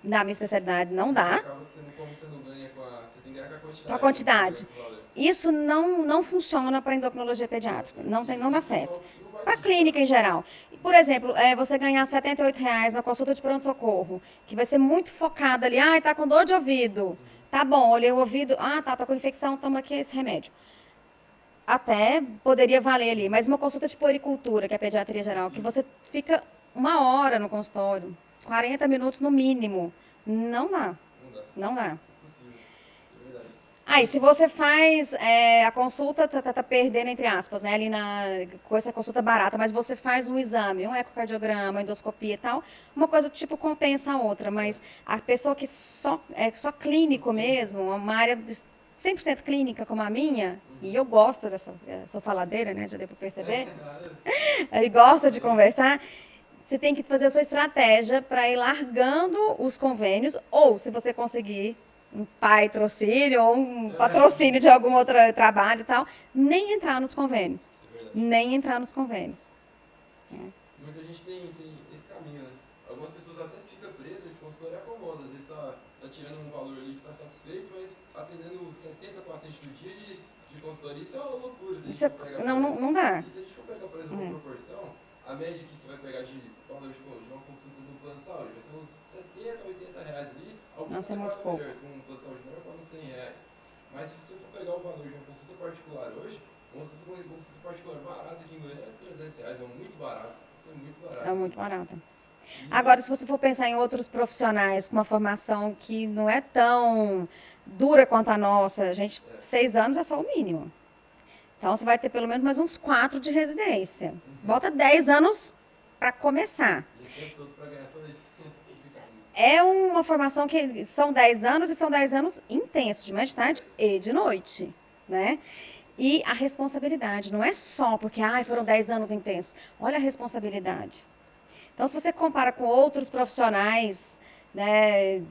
na minha especialidade não dá, Acaba que você não, como você não ganha com a. Você tem que ganhar com a quantidade. com a quantidade. Você ganha com o valor. Isso não funciona para endocrinologia pediátrica. Não dá certo. Não vai Para pedir, clínica em geral. Por exemplo, você ganhar R$ 78 na consulta de pronto-socorro, que vai ser muito focada ali. Ah, tá com dor de ouvido. Tá bom, olhei o ouvido. Ah, tá com infecção, toma aqui esse remédio. Até poderia valer ali. Mas uma consulta de puericultura, que é a pediatria geral, que você fica 1 hora no consultório, 40 minutos no mínimo. Não dá. Não dá. Não dá. Impossível. Isso é verdade. Aí, se você faz a consulta, tá perdendo, entre aspas, né, ali com essa consulta barata, mas você faz um exame, um ecocardiograma, uma endoscopia e tal, uma coisa tipo compensa a outra, mas a pessoa que é só clínico mesmo, uma área 100% clínica como a minha, e eu gosto sou faladeira, né, já deu para perceber, e gosto de conversar, você tem que fazer a sua estratégia para ir largando os convênios, ou se você conseguir um patrocínio ou um patrocínio de algum outro trabalho e tal, nem entrar nos convênios. Isso é verdade. Nem entrar nos convênios. Muita gente tem esse caminho, né? Algumas pessoas até ficam presas, esse consultório acomoda. Às vezes tá tirando um valor ali que tá satisfeito, mas atendendo 60 pacientes no dia de consultório. Isso é uma loucura. Se a gente Isso, for pegar, não dá. E se a gente for pegar, por exemplo, uma proporção, a média que você vai pegar de valor de uma consulta no plano de saúde vai ser uns R$ 70, R$ 80 ali. Alguns Nossa, é até muito pagam pouco. melhores, com um plano de saúde melhor, pagam R$ 100. Mas se você for pegar o valor de uma consulta particular hoje, uma consulta particular barata aqui em Goiânia é R$ 300, é muito barato. Isso é muito barato. É muito barato. Agora, se você for pensar em outros profissionais com uma formação que não é tão dura quanto a nossa, 6 anos é só o mínimo. Então, você vai ter pelo menos mais uns 4 de residência. Bota 10 anos para começar. E esse tempo todo para ganhar só isso. É uma formação que são 10 anos e são 10 anos intensos, de manhã, de tarde e de noite, né? E a responsabilidade, não é só porque foram 10 anos intensos. Olha a responsabilidade. Então, se você compara com outros profissionais, né?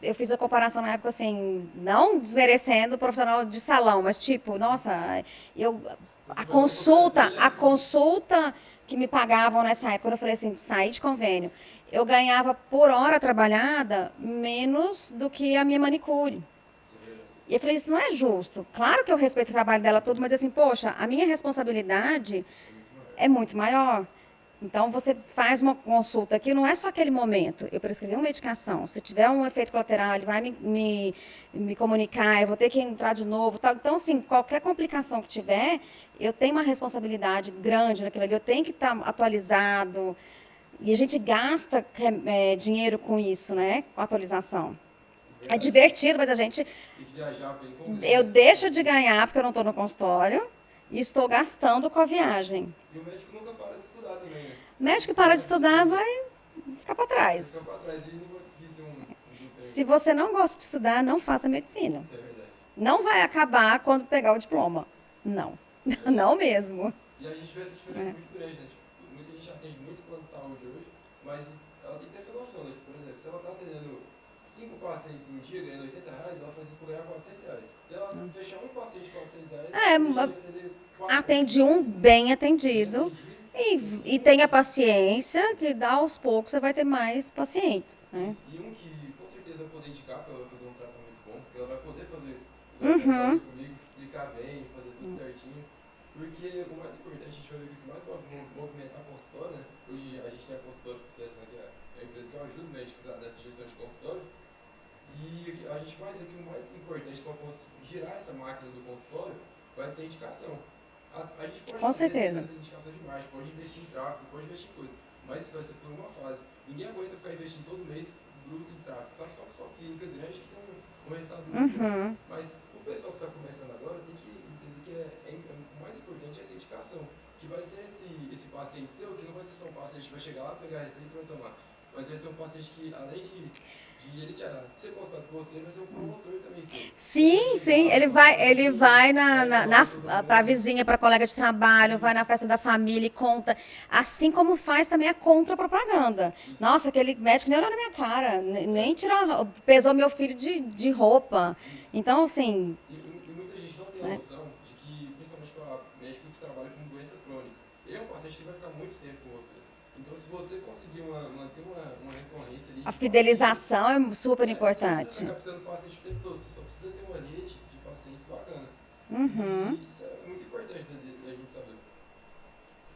Eu fiz a comparação na época, assim, não desmerecendo o profissional de salão, mas tipo, nossa, a consulta que me pagavam nessa época, quando eu falei assim, saí de convênio, eu ganhava por hora trabalhada menos do que a minha manicure. E eu falei, isso não é justo. Claro que eu respeito o trabalho dela todo, mas assim, poxa, a minha responsabilidade é muito maior. Então, você faz uma consulta aqui, não é só aquele momento. Eu prescrevi uma medicação. Se tiver um efeito colateral, ele vai me comunicar, eu vou ter que entrar de novo. Tal. Então, assim, qualquer complicação que tiver, eu tenho uma responsabilidade grande naquilo ali. Eu tenho que estar atualizado. E a gente gasta dinheiro com isso, né? Com atualização. É divertido, mas a gente... Eu deixo de ganhar porque eu não estou no consultório e estou gastando com a viagem. E o médico nunca para de estudar também, né? O médico que para de estudar vai ficar para trás. Ficar para trás e não vai conseguir ter um Se você não gosta de estudar, não faça medicina. Isso é verdade. Não vai acabar quando pegar o diploma. Não. Não mesmo. E a gente vê essa diferença muito grande, né? Tipo, muita gente atende muitos planos de saúde hoje, mas ela tem que ter essa noção, né? Tipo, por exemplo, se ela está atendendo 5 pacientes um dia ganhando R$80, ela faz isso por ganhar R$400. Se ela fechar um paciente com R$400, ela deixa de atender 4. Atende um bem atendido. E tenha paciência, que aos poucos você vai ter mais pacientes. Né? E um que com certeza vai poder indicar, porque ela vai fazer um tratamento bom, porque ela vai poder fazer comigo, explicar bem, fazer tudo certinho. Porque o mais importante, a gente vai ver que o que mais vai movimentar a consultório, né? Hoje a gente tem a consultório de sucesso, né? Que é a empresa que eu ajudo médicos nessa gestão de consultório. E a gente vai ver que o mais importante para girar essa máquina do consultório vai ser a indicação. A gente pode fazer essa indicação de marketing, pode investir em tráfego, pode investir em coisa, mas isso vai ser por uma fase. Ninguém aguenta ficar investindo todo mês bruto em tráfego, sabe? Só clínica grande que tem um resultado muito bom. Mas o pessoal que está começando agora tem que entender que o mais importante é essa indicação, que vai ser esse paciente seu, que não vai ser só um paciente que vai chegar lá, pegar a receita e vai tomar, mas vai ser um paciente que, além de ele ser constante com você, vai ser um promotor também seu. Sim, ele vai para a vizinha, para a colega de trabalho, vai na festa da família e conta. Assim como faz também a contrapropaganda. Nossa, aquele médico nem olhou na minha cara, nem tirou, pesou meu filho de roupa. Então, assim... E muita gente não tem a noção de que, principalmente para médico que trabalha com doença crônica, ele é um paciente que vai ficar muito tempo com você. Então, se você conseguir manter uma recorrência ali... A fidelização é super importante. Você está captando paciente o tempo todo, você só precisa ter uma rede de pacientes bacana. E isso é muito importante da gente saber.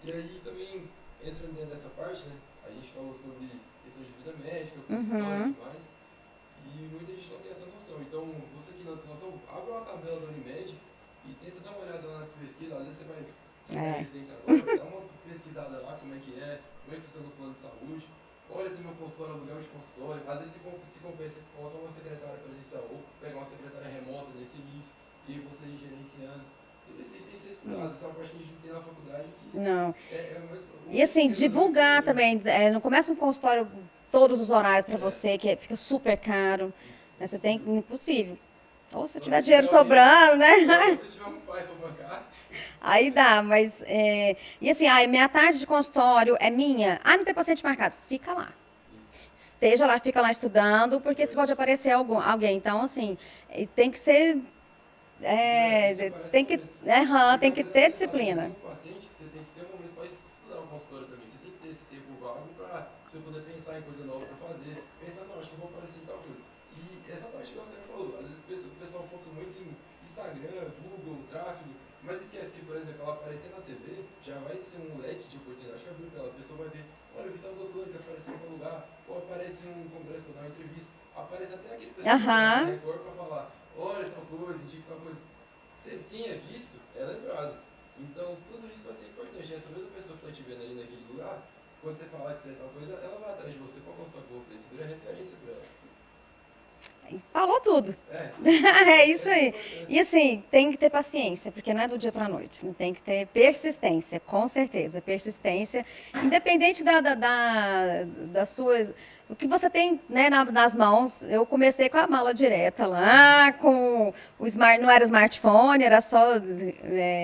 E aí também, entrando dentro dessa parte, né, a gente falou sobre questão de vida médica, consultório e demais, e muita gente não tem essa noção. Então, você que não tem noção, abre uma tabela da Unimed e tenta dar uma olhada lá nas pesquisas. Às vezes você vai na residência agora, dá uma pesquisada lá, como é que funciona o plano de saúde. Olha, tem meu consultório, aluguel de consultório. Às vezes se compensa, coloca uma secretária presencial ou pegar uma secretária remota nesse início e você ir gerenciando. Tudo isso aí tem que ser estudado. Isso é uma parte que a gente não tem na faculdade que não. Mais... E assim, divulgar também. Não começa um consultório todos os horários para você, que fica super caro. Né? Você tem... Impossível. Ou se tiver dinheiro sobrando, né? Se tiver um pai para bancar. Aí dá, mas... E assim, minha tarde de consultório é minha. Não tem paciente marcado. Fica lá. Esteja lá, fica lá estudando, porque se pode aparecer alguém. Então, assim, tem que ser... tem que ter disciplina. Você tem que ter um momento para estudar o consultório também. Você tem que ter esse tempo vago para você poder pensar em coisa nova para fazer. Pensar, não, acho que eu vou aparecer em tal coisa. E exatamente o que você falou. Às vezes o pessoal foca muito em Instagram, Google, tráfego, mas esquece que, por exemplo, ela aparecer na TV já vai ser um leque de oportunidade que abriu para ela. A pessoa vai ver, olha, eu vi tal doutor que apareceu em tal lugar, ou aparece em um congresso para dar uma entrevista, aparece até aquele pessoal que aparece na Record para falar, olha tal coisa, indica tal coisa. Quem é visto é lembrado. Então, tudo isso vai ser importante. Essa mesma pessoa que está te vendo ali naquele lugar, quando você falar que você é tal coisa, ela vai atrás de você para consultar com você. Você vira referência para ela. Falou tudo. É isso aí. E assim, tem que ter paciência, porque não é do dia para a noite. Né? Tem que ter persistência, com certeza. Persistência, independente das suas. O que você tem, né, nas mãos. Eu comecei com a mala direta lá, com o smart, não era smartphone, era só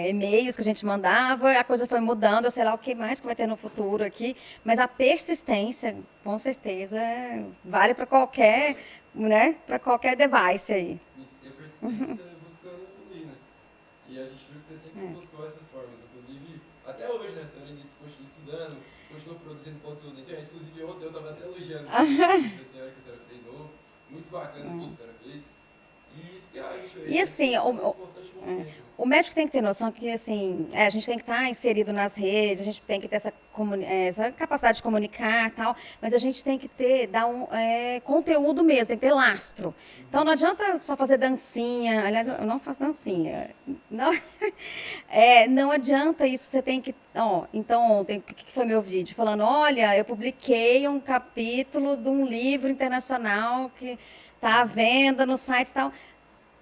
e-mails que a gente mandava. A coisa foi mudando, eu sei lá o que mais que vai ter no futuro aqui. Mas a persistência, com certeza, vale para qualquer, né, para qualquer device aí. Isso, e a persistência buscando evoluir, né? E a gente viu que você sempre buscou essas formas, inclusive, até hoje, né? Você no início continua estudando, continua produzindo conteúdo na internet. Inclusive ontem eu estava até elogiando o vídeo da senhora que a senhora fez novo. Muito bacana o que a senhora fez. E isso que a gente E assim, constante movimento, né? o médico tem que ter noção que assim, a gente tem que estar inserido nas redes, a gente tem que ter essa capacidade de comunicar e tal, mas a gente tem que dar conteúdo mesmo, tem que ter lastro. Então não adianta só fazer dancinha, aliás, eu não faço dancinha. Não, não adianta isso, você tem que. Então ontem, o que foi meu vídeo? Falando, olha, eu publiquei um capítulo de um livro internacional que está à venda no site e tal.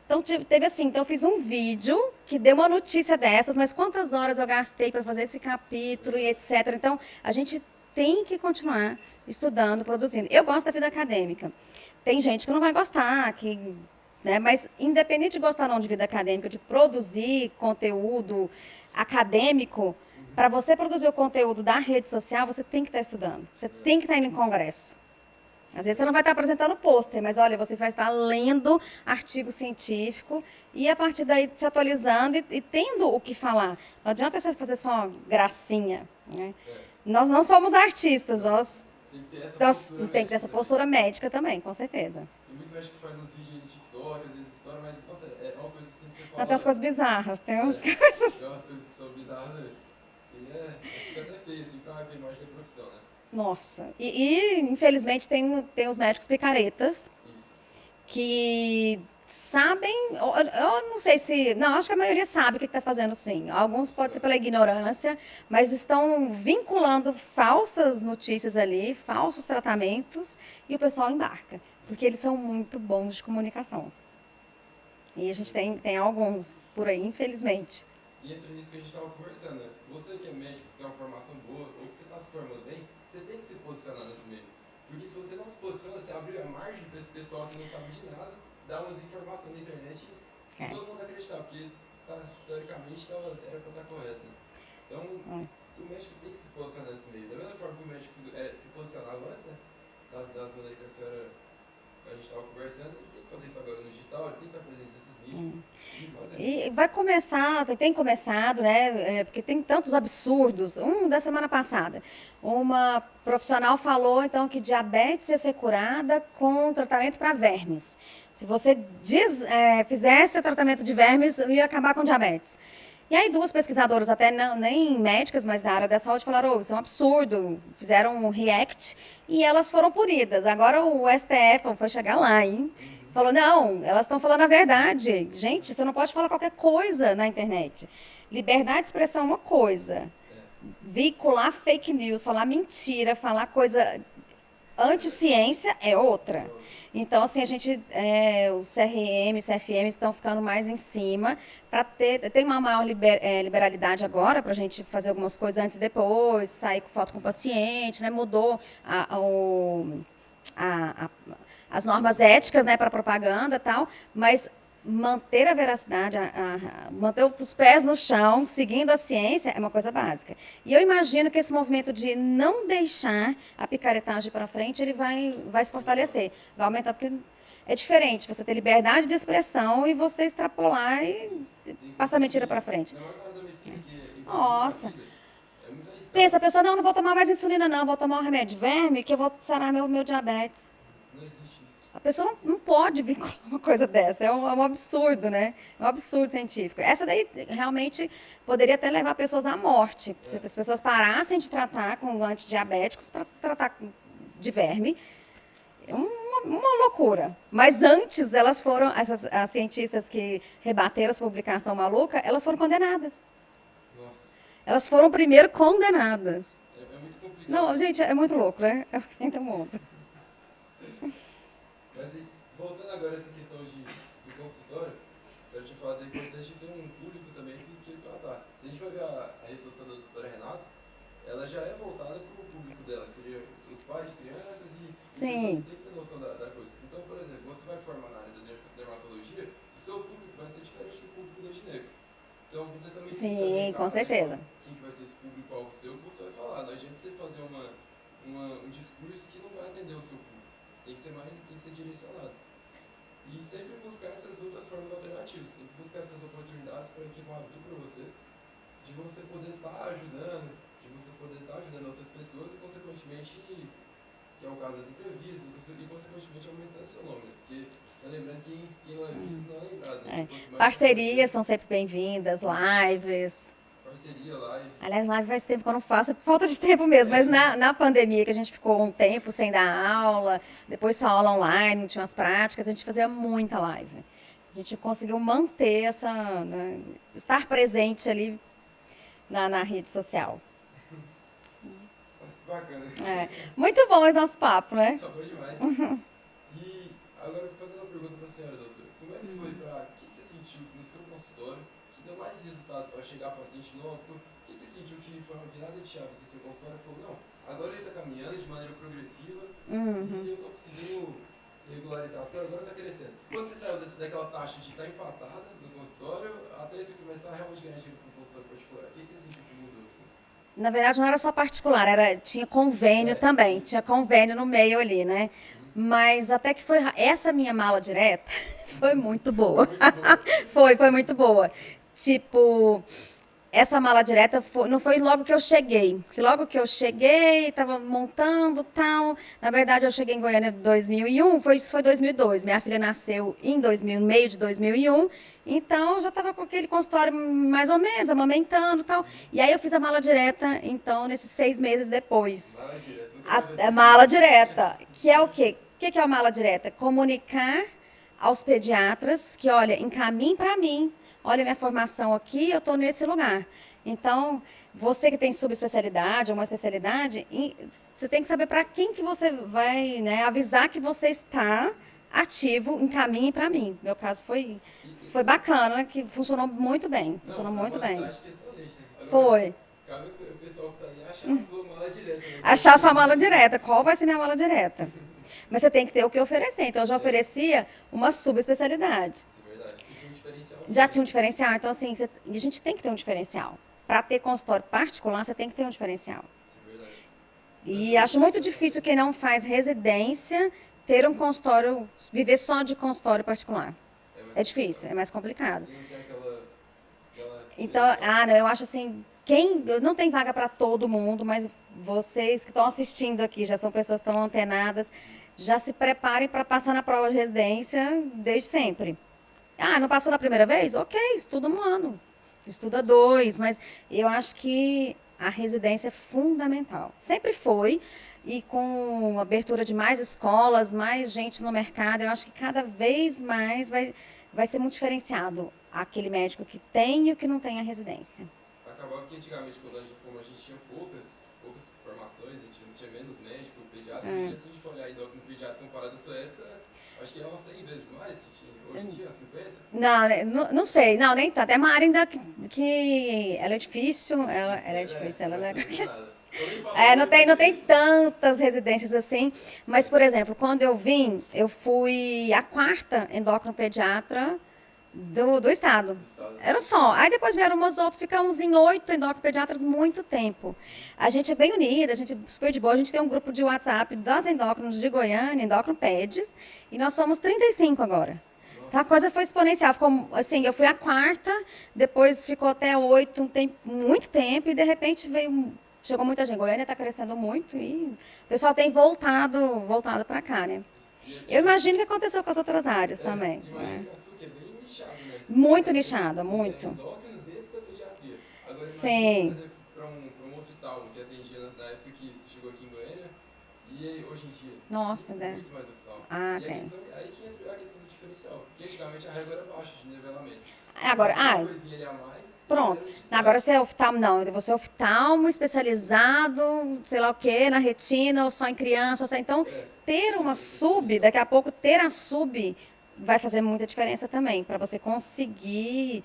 Então, teve assim, então eu fiz um vídeo que deu uma notícia dessas, mas quantas horas eu gastei para fazer esse capítulo e etc. Então, a gente tem que continuar estudando, produzindo. Eu gosto da vida acadêmica. Tem gente que não vai gostar, né, mas independente de gostar ou não de vida acadêmica, de produzir conteúdo acadêmico, para você produzir o conteúdo da rede social, você tem que estar estudando, você tem que estar indo em congresso. Às vezes você não vai estar apresentando pôster, mas olha, você vai estar lendo artigo científico e a partir daí se atualizando e tendo o que falar. Não adianta você fazer só gracinha. Né? Nós não somos artistas, nós tem que ter essa postura médica também, com certeza. Tem muito médico que faz uns vídeos no TikTok, às vezes história, mas nossa, é uma coisa assim que você fala. Não, tem umas coisas bizarras, tem umas coisas. Tem umas coisas que são bizarras mesmo. Assim, fica até feio assim pra imagem da profissão, né? Nossa, infelizmente tem os médicos picaretas que sabem, eu não sei se, não, acho que a maioria sabe o que está fazendo sim. Alguns pode ser pela ignorância, mas estão vinculando falsas notícias ali, falsos tratamentos e o pessoal embarca, porque eles são muito bons de comunicação. E a gente tem alguns por aí, infelizmente. E entra nisso que a gente estava conversando, né? Você que é médico, que tem uma formação boa, ou que você está se formando bem, você tem que se posicionar nesse meio. Porque se você não se posiciona, você abre a margem para esse pessoal que não sabe de nada, dar umas informações na internet e todo mundo acreditar, porque teoricamente era para estar correto. Né? Então, o médico tem que se posicionar nesse meio. Da mesma forma que o médico se posicionava antes, né? Das maneiras que a gente estava conversando, ele tem que fazer isso agora no digital, ele tem que estar presente nesses vídeos. E vai começar, tem começado, né? Porque tem tantos absurdos. Da semana passada, uma profissional falou então que diabetes ia ser curada com tratamento para vermes. Se você fizesse o tratamento de vermes, ia acabar com diabetes. E aí duas pesquisadoras, até nem médicas, mas da área da saúde, falaram, isso é um absurdo. Fizeram um react e elas foram punidas. Agora o STF foi chegar lá, hein? Falou, não, elas estão falando a verdade. Gente, você não pode falar qualquer coisa na internet. Liberdade de expressão é uma coisa. Veicular fake news, falar mentira, falar coisa anti-ciência é outra. Então, assim, os CRM, CFM estão ficando mais em cima para tem uma maior liberalidade agora para a gente fazer algumas coisas antes e depois, sair com foto com o paciente, né? Mudou as normas éticas, né, para propaganda e tal, mas manter a veracidade, manter os pés no chão, seguindo a ciência, é uma coisa básica. E eu imagino que esse movimento de não deixar a picaretagem para frente, ele vai se fortalecer, vai aumentar, porque é diferente você ter liberdade de expressão e você extrapolar e passar mentira para frente. Nossa. Pensa, a pessoa, não vou tomar mais insulina não, vou tomar um remédio de verme que eu vou sarar meu diabetes. A pessoa não pode vincular uma coisa dessa, é um absurdo, né? É um absurdo científico. Essa daí realmente poderia até levar pessoas à morte. Se as pessoas parassem de tratar com antidiabéticos para tratar de verme, é uma loucura. Mas antes, elas foram, as cientistas que rebateram essa publicação maluca, elas foram condenadas. Nossa. Elas foram primeiro condenadas. É muito complicado. Não, gente, é muito louco, né? É muito mundo. Mas Voltando agora a essa questão do consultório, você tinha falado da importância de ter um público também que tratar. Se a gente vai ver a rede social da doutora Renata, ela já é voltada para o público dela, que seria os pais de crianças e pessoas Sim, que têm que ter noção da coisa. Então, por exemplo, você vai formar na área da dermatologia, o seu público vai ser diferente do público do gineco. Então, você também tem que saber sim, com certeza. quem que vai ser esse público-alvo seu que você vai falar. Não adianta você fazer um discurso que não vai atender o seu público. Você tem que ser tem que ser direcionado. E sempre buscar essas outras formas alternativas, sempre buscar essas oportunidades para que vão abrir para você, de você poder estar ajudando, outras pessoas e, consequentemente, que é o caso das entrevistas, e, consequentemente, aumentando seu nome, né? Porque, lembrando que quem não é visto não é lembrado, né? Parcerias são sempre bem-vindas, lives. Parceria, live. Aliás, live faz tempo que eu não faço, é por falta de tempo mesmo. Mas na pandemia, que a gente ficou um tempo sem dar aula, depois só aula online, tinha umas práticas, a gente fazia muita live. A gente conseguiu manter essa, né, estar presente ali na rede social. Nossa, que bacana. Muito bom esse nosso papo, né? Tá bom demais. E agora, fazendo uma pergunta para a senhora, doutora. Como é que foi o que você sentiu no seu consultório que deu mais resultado para chegar a paciente novo? O que você sentiu que foi uma virada de chave no seu consultório? Falou, não, agora ele está caminhando de maneira progressiva e eu estou conseguindo regularizar as coisas, agora está crescendo. Quando você saiu daquela taxa de estar empatada no consultório, até você começar a realmente ganhar dinheiro com o consultório particular, o que você sentiu que mudou assim? Na verdade, não era só particular, tinha convênio também, tinha convênio no meio ali, né? Mas até que foi essa minha mala direta foi muito boa. Foi muito boa. Tipo, essa mala direta não foi logo que eu cheguei. Porque logo que eu cheguei, estava montando tal. Na verdade, eu cheguei em Goiânia em 2001, isso foi 2002. Minha filha nasceu em 2000, no meio de 2001. Então, eu já estava com aquele consultório mais ou menos, amamentando tal. E aí, eu fiz a mala direta, então, nesses 6 meses depois. Mala direta. A mala direta, que é o quê? O que é a mala direta? Comunicar aos pediatras que, olha, encaminhe para mim, olha minha formação aqui, eu estou nesse lugar. Então, você que tem subespecialidade ou uma especialidade, você tem que saber para quem que você vai, né, avisar que você está ativo, encaminhe para mim. Meu caso foi bacana, que funcionou muito bem. Funcionou muito bem. Foi. Cabe o pessoal que está aí achar a sua mala direta. Né? Achar sua mala direta. Qual vai ser minha mala direta? Mas você tem que ter o que oferecer. Então, eu já oferecia uma subespecialidade. Isso é verdade. Você tinha um diferencial. Já tinha um diferencial. Então, assim, a gente tem que ter um diferencial. Para ter consultório particular, você tem que ter um diferencial. Isso é verdade. E acho muito difícil quem não faz residência ter um consultório, viver só de consultório particular. É difícil, é mais complicado. Você não tem aquela então, não, eu acho assim, não tem vaga para todo mundo, mas vocês que estão assistindo aqui, já são pessoas que estão antenadas, já se preparem para passar na prova de residência desde sempre. Não passou na primeira vez? Ok, estuda um ano, estuda 2, mas eu acho que a residência é fundamental. Sempre foi, e com a abertura de mais escolas, mais gente no mercado, eu acho que cada vez mais vai ser muito diferenciado aquele médico que tem e o que não tem a residência. Acabava que antigamente, como a gente tinha poucas formações, a gente não tinha menos médico, pediatra, e se a gente for olhar endócrino pediatra comparado à sua época, acho que é umas 100 vezes mais que tinha. Hoje em dia, 50? Não sei, não, nem tanto. É uma área ainda que ela é difícil, ela é difícil, ela não tem tantas residências assim, mas, por exemplo, quando eu vim, eu fui a 4ª endócrino pediatra do estado. Era só. Aí depois vieram umas outras, ficamos em 8 endocrinopediatras muito tempo. A gente é bem unida, a gente é super de boa. A gente tem um grupo de WhatsApp das endócrinos de Goiânia, endocrinopeds, e nós somos 35 agora. Então a coisa foi exponencial. Ficou, assim, eu fui a 4ª, depois ficou até 8, muito tempo, e de repente chegou muita gente. Goiânia está crescendo muito e o pessoal tem voltado para cá, né? Eu imagino que aconteceu com as outras áreas também. Imagino que a sua que é bem nichada, né? Muito nichada, muito. Endócrino dentro da pediatria. Agora, sim. Por exemplo, para um oftalmo que atendia na época que você chegou aqui em Goiânia, e aí, hoje em dia, nossa, muito mais oftalmo. Tem. Aí que entra a questão do diferencial. Porque antigamente a régua era baixa de nivelamento. Agora, Uma coisinha ali a mais, você pronto. gera de Agora você é oftalmo, não, eu vou ser oftalmo especializado, sei lá o quê, na retina, ou só em criança, ou só. Então, ter uma sub, daqui a pouco ter a sub vai fazer muita diferença também, para você conseguir,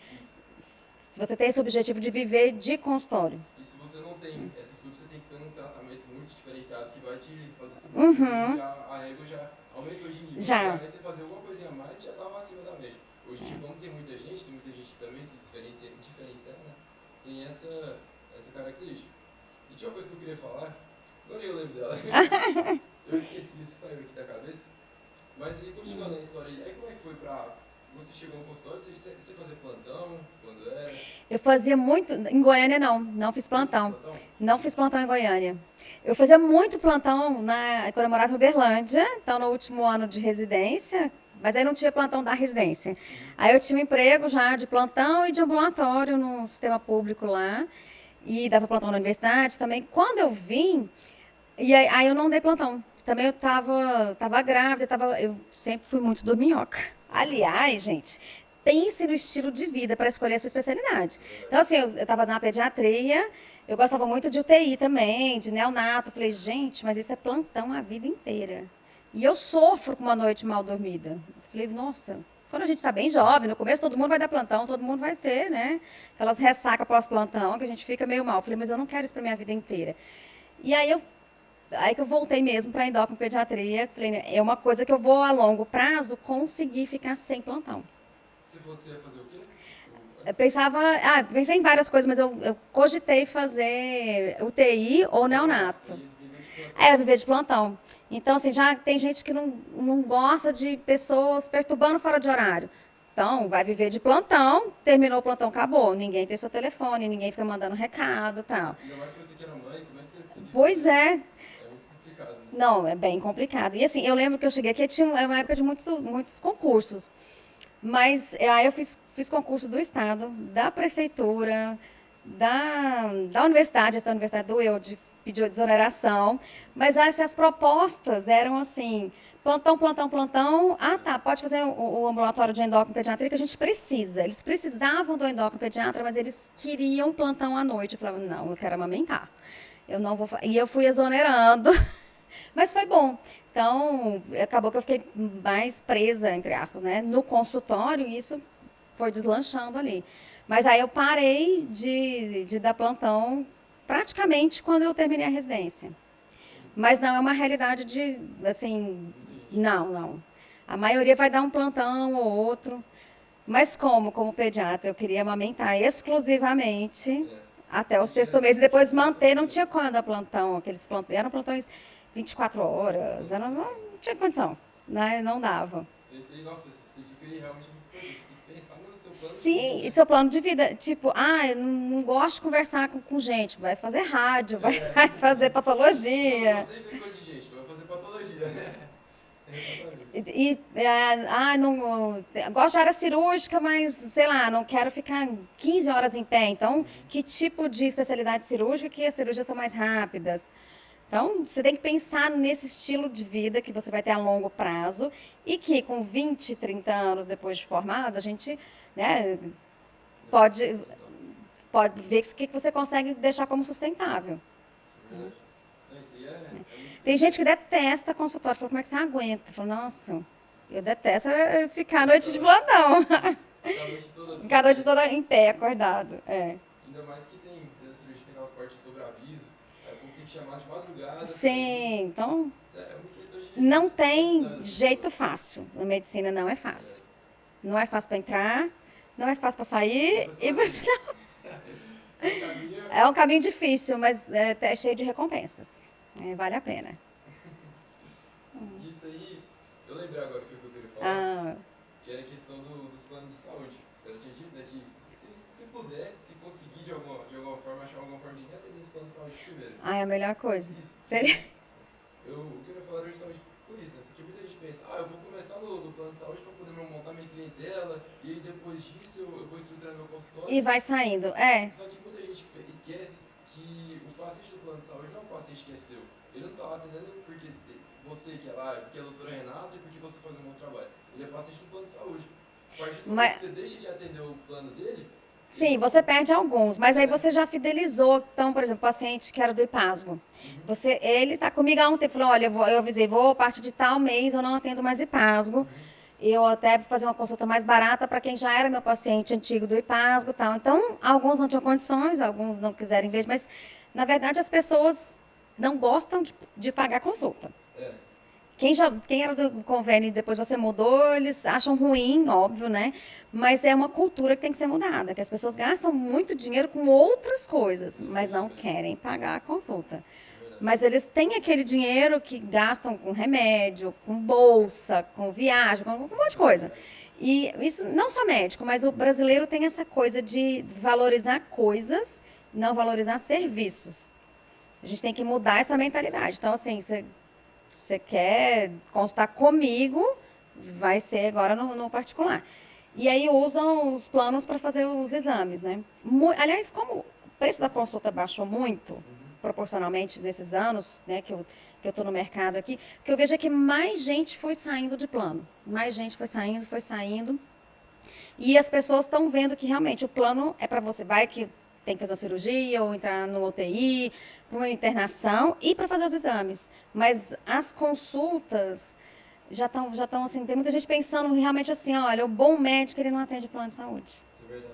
se você tem esse objetivo de viver de consultório. E se você não tem essa sub, você tem que ter um tratamento muito diferenciado que vai te fazer subir. Uhum. A régua já aumentou de nível. Já. Antigamente você fazia alguma coisinha a mais, já estava acima da média. Hoje em dia, como tem muita gente também se diferenciando, né? Tem essa característica. E tinha uma coisa que eu queria falar, agora eu lembro dela. Eu esqueci, saiu aqui da cabeça. Mas aí, continuando a história aí como é que foi pra... Você chegou no consultório, você fazia plantão, quando era? Eu fazia muito. Em Goiânia, não fiz plantão. Não fiz plantão em Goiânia. Eu fazia muito plantão quando eu morava em Uberlândia, então no último ano de residência, mas aí não tinha plantão da residência. Aí eu tinha um emprego já de plantão e de ambulatório no sistema público lá, e dava plantão na universidade também. Quando eu vim, e aí eu não dei plantão. Também eu tava grávida, eu sempre fui muito dorminhoca. Aliás, gente, pense no estilo de vida para escolher a sua especialidade. Então, assim, eu estava na pediatria, eu gostava muito de UTI também, de neonato. Falei, gente, mas isso é plantão a vida inteira. E eu sofro com uma noite mal dormida. Falei, nossa, quando a gente está bem jovem, no começo todo mundo vai dar plantão, todo mundo vai ter, né? Aquelas ressacas pós-plantão que a gente fica meio mal. Falei, mas eu não quero isso para minha vida inteira. E aí que eu voltei mesmo para endocrinopediatria. Falei, é uma coisa que eu vou a longo prazo conseguir ficar sem plantão. Você falou que você ia fazer o quê? Pensei em várias coisas, mas eu cogitei fazer UTI ou neonato. Era viver de plantão. Então, assim, já tem gente que não gosta de pessoas perturbando fora de horário. Então, vai viver de plantão, terminou o plantão, acabou. Ninguém tem seu telefone, ninguém fica mandando recado e tal. Ainda mais que você que era mãe, como é que você Pois é. É muito complicado, né? Não, é bem complicado. E assim, eu lembro que eu cheguei aqui, era uma época de muitos concursos. Mas aí eu fiz concurso do Estado, da Prefeitura, da Universidade, essa universidade pediu desoneração. Mas as propostas eram assim, plantão, plantão, plantão. Ah, tá, pode fazer o ambulatório de endocrinopediatria que a gente precisa. Eles precisavam do endocrinopediatra, mas eles queriam plantão à noite. Eu falava, não, eu quero amamentar. Eu não vou. E eu fui exonerando. Mas foi bom. Então, acabou que eu fiquei mais presa, entre aspas, né, no consultório, e isso foi deslanchando ali. Mas aí eu parei de dar plantão praticamente quando eu terminei a residência. Mas não é uma realidade de, assim, não. A maioria vai dar um plantão ou outro. Mas como pediatra, eu queria amamentar exclusivamente até o 6º mês e depois manter, não tinha como dar plantão, eram plantões 24 horas, não tinha condição, né? Não dava. Nossa, essa dica aí realmente é muito importante. Você tem que pensar no seu plano de Sim, vida. e seu plano de vida, tipo, eu não gosto de conversar com gente, vai fazer rádio, vai fazer patologia. Não vai fazer coisa de gente, vai fazer patologia, né? Não, gosto de área cirúrgica, mas, sei lá, não quero ficar 15 horas em pé. Então, que tipo de especialidade cirúrgica que as cirurgias são mais rápidas? Então, você tem que pensar nesse estilo de vida que você vai ter a longo prazo e que com 20, 30 anos depois de formado, a gente, né, pode ver o que você consegue deixar como sustentável. Isso é verdade. Isso aí muito Tem gente que detesta consultório. Fala, como é que você aguenta? Fala, nossa, eu detesto ficar a noite de plantão. Ficar a noite toda em pé, acordado. É. Ainda mais que tem aquelas partes de sobreaviso, aí o povo tem que chamar de madrugada. Sim, então É muito questão de... não tem jeito fácil. A medicina não é fácil. Não é fácil para entrar, não é fácil para sair. É um caminho difícil, mas é cheio de recompensas. Vale a pena. Isso aí, eu lembrei agora o que eu queria falar, Ah, que era a questão dos planos de saúde. Você tinha dito, né, que se puder, se conseguir de alguma forma, achar alguma forma de atender esse plano de saúde primeiro. é a melhor coisa. Isso. Seria... O que eu ia falar era justamente por isso, né? Porque muita gente pensa, eu vou começar no plano de saúde para poder montar minha clientela, e aí depois disso eu vou estruturar meu consultório. E vai saindo, Só que muita gente esquece que o paciente do plano de saúde não é um paciente que é seu. Ele não está lá atendendo porque você que é lá, porque é a doutora Renata e porque você faz um bom trabalho. Ele é paciente do plano de saúde. A partir do Mas- momento que você deixa de atender o plano dele, Sim, você perde alguns, mas aí você já fidelizou. Então, por exemplo, o paciente que era do IPASGO. Ele está comigo há um tempo, falou, olha, eu avisei, vou a partir de tal mês, eu não atendo mais IPASGO. Eu até vou fazer uma consulta mais barata para quem já era meu paciente antigo do IPASGO e tal. Então, alguns não tinham condições, alguns não quiserem ver, mas, na verdade, as pessoas não gostam de pagar consulta. é, Quem era do convênio e depois você mudou, eles acham ruim, óbvio, né? Mas é uma cultura que tem que ser mudada, que as pessoas gastam muito dinheiro com outras coisas, mas não querem pagar a consulta. Mas eles têm aquele dinheiro que gastam com remédio, com bolsa, com viagem, com um monte de coisa. E isso não só médico, mas o brasileiro tem essa coisa de valorizar coisas, não valorizar serviços. A gente tem que mudar essa mentalidade. Então, assim, você quer consultar comigo, vai ser agora no particular. E aí usam os planos para fazer os exames, né? Aliás, como o preço da consulta baixou muito, proporcionalmente nesses anos, né, que eu estou no mercado aqui, o que eu vejo é que mais gente foi saindo de plano. Mais gente foi saindo, foi saindo. E as pessoas estão vendo que realmente o plano é para você, vai que tem que fazer uma cirurgia ou entrar no UTI, para uma internação e para fazer os exames. Mas as consultas já estão assim, tem muita gente pensando realmente assim, olha, o bom médico ele não atende plano de saúde. isso é verdade.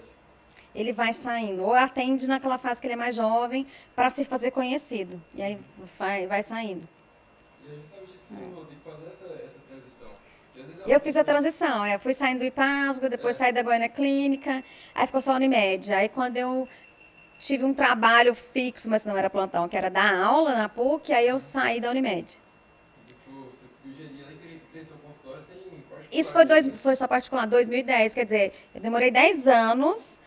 Ele vai saindo, ou atende naquela fase que ele é mais jovem para se fazer conhecido. E aí vai saindo. E é justamente isso que você falou, tem que fazer essa transição. Porque às vezes Eu fiz a transição, fui saindo do IPASGO, depois saí da Goiânia Clínica, aí ficou só a Unimed. Aí quando eu tive um trabalho fixo, mas não era plantão, que era dar aula na PUC, aí eu saí da Unimed. Você conseguiu gerir ela e crescer o consultório sem particular. Isso foi só particular, 2010, quer dizer, eu demorei 10 anos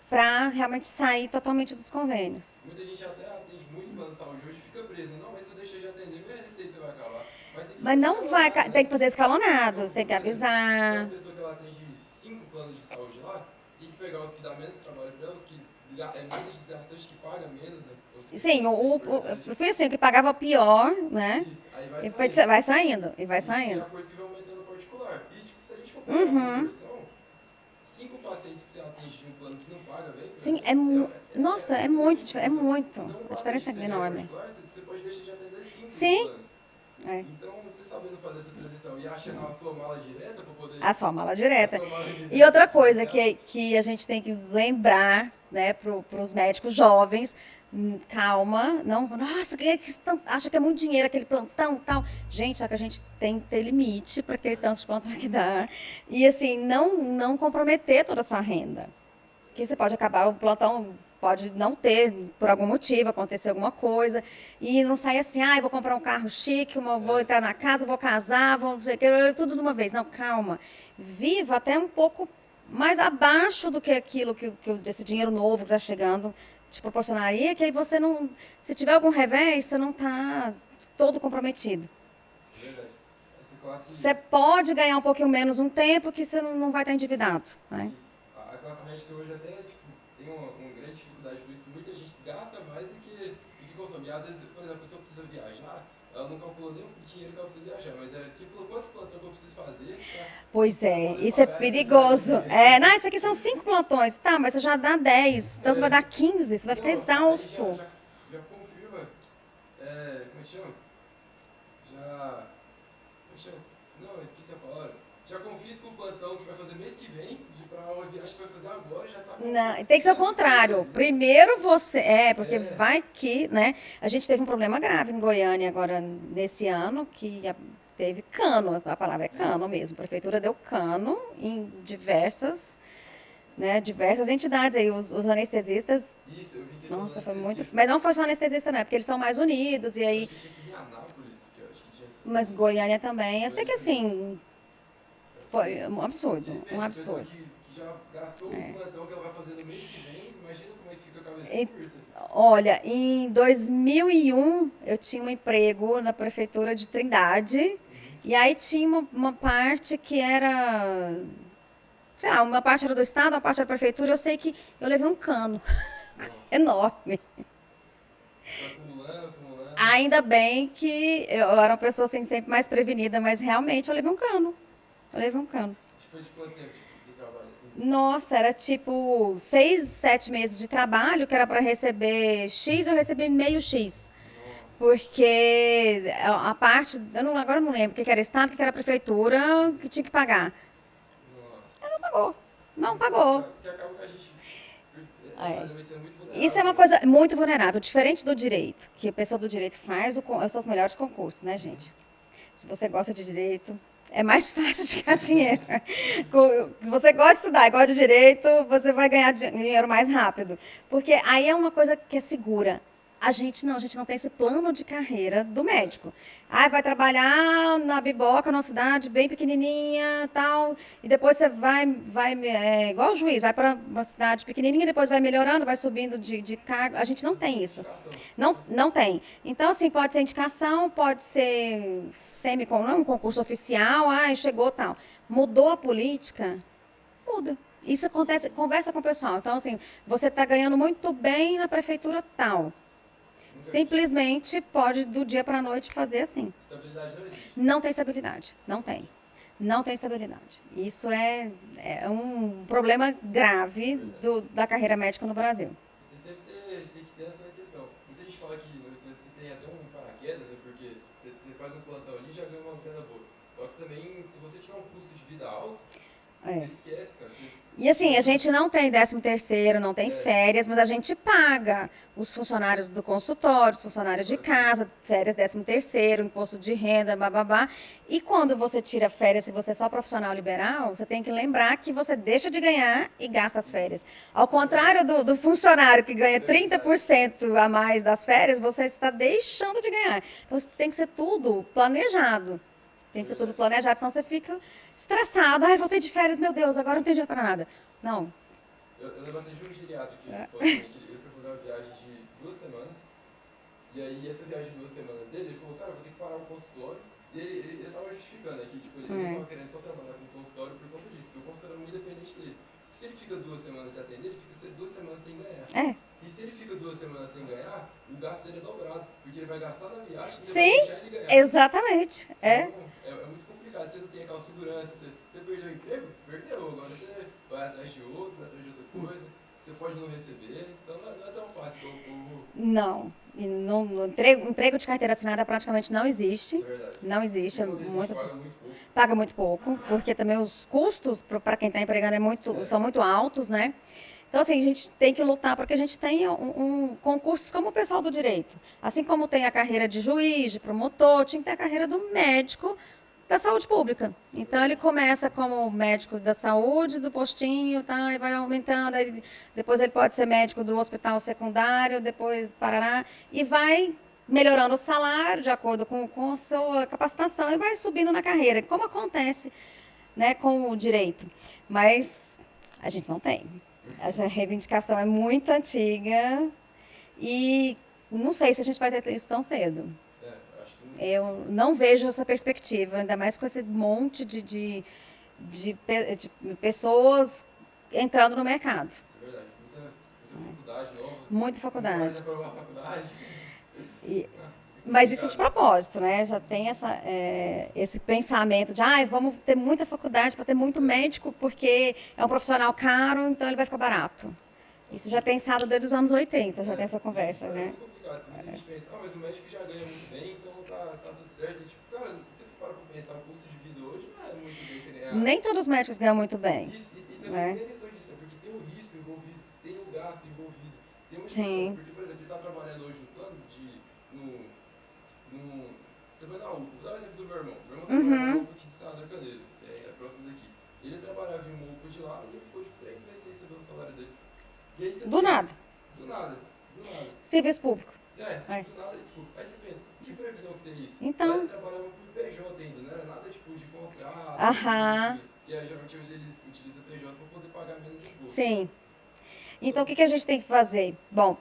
para realmente sair totalmente dos convênios. Muita gente até atende muito plano de saúde hoje e fica presa. Não, mas se eu deixar de atender, minha receita vai acabar. Mas, tem que Mas fazer não vai, escalonado, tem né? que fazer escalonado, você tem que Se é uma avisar. pessoa que ela atende 5 planos de saúde lá, tem que pegar os que dá menos trabalho para ela, os que é menos desgastante, que paga menos, né? Os que Sim, são importantes. eu fui assim, o que pagava pior, né? Isso, aí E vai vai saindo, e vai Isso de saindo. acordo que vai aumentando o particular. E, tipo, se a gente for pegar uma conversão, 5 pacientes que você atende de um plano que não paga bem... por Sim, exemplo, nossa, é muito muito, grande é a diferença. muito. Então, A diferença é enorme. particular, você pode deixar de atender 5 Sim. no plano. É. Então, você sabendo fazer essa transição e achando a sua mala direta para poder... A sua mala direta. a sua mala direta, E outra coisa né? que a gente tem que lembrar, né, para os médicos jovens, calma, não, nossa, acha que é muito dinheiro aquele plantão e tal. Gente, só que a gente tem que ter limite para aquele tanto de plantão que dá. E assim, não comprometer toda a sua renda. Que você pode acabar, o plantão pode não ter, por algum motivo, acontecer alguma coisa, e não sair assim, eu vou comprar um carro chique, vou entrar na casa, vou casar, vou não sei o que, tudo de uma vez. Não, calma. Viva até um pouco mais abaixo do que aquilo desse dinheiro novo que está chegando te proporcionaria, que aí você não, se tiver algum revés, você não está todo comprometido. Isso é verdade. Essa classe... Você pode ganhar um pouquinho menos um tempo que você não vai estar endividado, né? Isso. A classe médica hoje até tem uma grande dificuldade com isso. Muita gente gasta mais do que consome. E às vezes, por exemplo, a pessoa precisa viajar, ela não calculou nem o dinheiro que ela precisa viajar, mas quantos plantões que eu preciso fazer? Pois pra é, poder isso é pagar essa perigoso. viagem? Não, isso aqui são 5 plantões. Tá, mas você já dá 10, então você vai dar 15, você vai ficar Não, aí exausto. Já confirma. Como é que chama? Como é que chama? Não, eu esqueci a palavra. Já confisca o plantão que vai fazer mês que vem, para a viagem que vai fazer agora, já tá... Não, tem que ser o contrário. Primeiro você. Porque vai que, né? A gente teve um problema grave em Goiânia agora, nesse ano, que teve cano, a palavra é cano mesmo. A prefeitura deu cano em diversas entidades aí. Os anestesistas. Isso, eu vi que Nossa, foi muito. Mas não foi só anestesista, não, porque eles são mais unidos, e aí. Acho que tinha sido em Anápolis, que eu acho que tinha sido. Mas Goiânia também. Eu sei que assim. Foi um absurdo. E Um pensa, absurdo. pessoa que já gastou o plantão que ela vai fazer no mês que vem, imagina como é que fica a cabeça E- surta. Olha, em 2001 eu tinha um emprego na prefeitura de Trindade, e aí tinha uma parte que era, sei lá, uma parte era do estado, uma parte era da prefeitura. Eu sei que eu levei um cano enorme. Vai acumulando. Ainda bem que eu era uma pessoa assim, sempre mais prevenida, mas realmente eu levei um cano. Eu levei um cano. Acho que foi de quanto tempo? Nossa, era tipo 6, 7 meses de trabalho, que era para receber X, eu recebi meio X. Porque a parte, agora eu não lembro o que que era Estado, o que que era Prefeitura, que tinha que pagar. Nossa. Não pagou. Não pagou. Que acaba que a gente. É. Essa medicina é muito vulnerável. Isso é uma coisa muito vulnerável, diferente do direito, que a pessoa do direito faz os seus melhores concursos, né, gente? Se você gosta de direito, é mais fácil de ganhar dinheiro. Se você gosta de estudar e gosta de direito, você vai ganhar dinheiro mais rápido. Porque aí é uma coisa que é segura. A gente não tem esse plano de carreira do médico. Ah, vai trabalhar na Biboca, numa cidade bem pequenininha, tal, e depois você vai igual o juiz, vai para uma cidade pequenininha, depois vai melhorando, vai subindo de cargo. A gente não tem isso. Não tem. Então, assim, pode ser indicação, pode ser um concurso oficial, chegou tal. Mudou a política, muda. Isso acontece, conversa com o pessoal. Então, assim, você está ganhando muito bem na prefeitura tal. Simplesmente pode do dia para a noite fazer assim. Estabilidade não existe. Não tem estabilidade. Não tem. Não tem estabilidade. Isso é um problema grave da carreira médica no Brasil. Você sempre tem que ter essa questão. Muita gente fala que no medicina você tem até um paraquedas, porque você faz um plantão ali e já ganha uma grana boa. Só que também, se você tiver um custo de vida alto, você esquece, cara. E assim, a gente não tem 13º, não tem férias, mas a gente paga os funcionários do consultório, os funcionários de casa, férias 13º, imposto de renda, bababá. E quando você tira férias, se você é só profissional liberal, você tem que lembrar que você deixa de ganhar e gasta as férias. Ao contrário do funcionário que ganha 30% a mais das férias, você está deixando de ganhar. Então, tem que ser tudo planejado. Tem que ser tudo planejado, senão você fica estressado. Ai, voltei de férias, meu Deus, agora não tem dinheiro para nada. Não. Eu levantei de um geriatra que falou assim, que ele foi fazer uma viagem de 2 semanas. E aí, essa viagem de 2 semanas dele, ele falou, cara, vou ter que parar o consultório. E ele tava justificando aqui, tipo, ele não tava querendo só trabalhar com o consultório por conta disso, porque o consultório é muito independente dele. Se ele fica 2 semanas sem atender, ele fica 2 semanas sem ganhar. E se ele fica 2 semanas sem ganhar, o gasto dele é dobrado, porque ele vai gastar na viagem e ele vai deixar de ganhar. Exatamente. Então, é muito complicado, você não tem aquela segurança, você perdeu o emprego? Perdeu, agora você vai atrás de outro, vai atrás de outra coisa, você pode não receber, então não é tão fácil como o povo. Não. E emprego de carteira assinada praticamente não existe. Isso é verdade. Não existe. Paga muito pouco. Paga muito pouco, porque também os custos para quem está empregando são muito altos, né? Então, assim, a gente tem que lutar para que a gente tenha concursos como o pessoal do direito. Assim como tem a carreira de juiz, de promotor, tinha que ter a carreira do médico da saúde pública. Então, ele começa como médico da saúde, do postinho, tá, e vai aumentando. Aí, depois ele pode ser médico do hospital secundário, depois parará, e vai melhorando o salário de acordo com a sua capacitação e vai subindo na carreira, como acontece, né, com o direito. Mas a gente não tem. Essa reivindicação é muito antiga e não sei se a gente vai ter isso tão cedo. Acho que Eu não vejo essa perspectiva, ainda mais com esse monte de pessoas entrando no mercado. isso é verdade. Muita faculdade nova. Muita faculdade. Não pode aprovar a faculdade. Nossa, Mas isso de propósito, né? Já tem esse pensamento de, vamos ter muita faculdade para ter muito médico, porque é um profissional caro, então ele vai ficar barato. Isso já é pensado desde os anos 80, já tem essa conversa, É né? muito complicado, porque muita gente pensa, mas o médico já ganha muito bem, então tá tudo certo. E, tipo, cara, se for parar pra pensar, o custo de vida hoje não é muito bem você ganhar. Nem todos os médicos ganham muito bem. Isso, e também tem a questão disso, porque tem o risco envolvido, tem o gasto envolvido, tem uma questão, porque, por exemplo, ele tá trabalhando hoje no plano também na UPA. Vou dar um exemplo do meu irmão. Meu irmão trabalhava na UPA aqui de Senador Canedo, que é próximo daqui. Ele trabalhava em uma UPA de lá e ele ficou tipo 3 meses sem receber o salário dele. E aí você Do nada. Do nada. Serviço público. Do nada, desculpa. Aí você pensa, que previsão que tem nisso? Então. Ele trabalhava por PJ ainda, não era nada tipo de contrato. Que geralmente hoje eles utilizam PJ para poder pagar menos imposto. Sim. Então, o que a gente tem que fazer? Bom,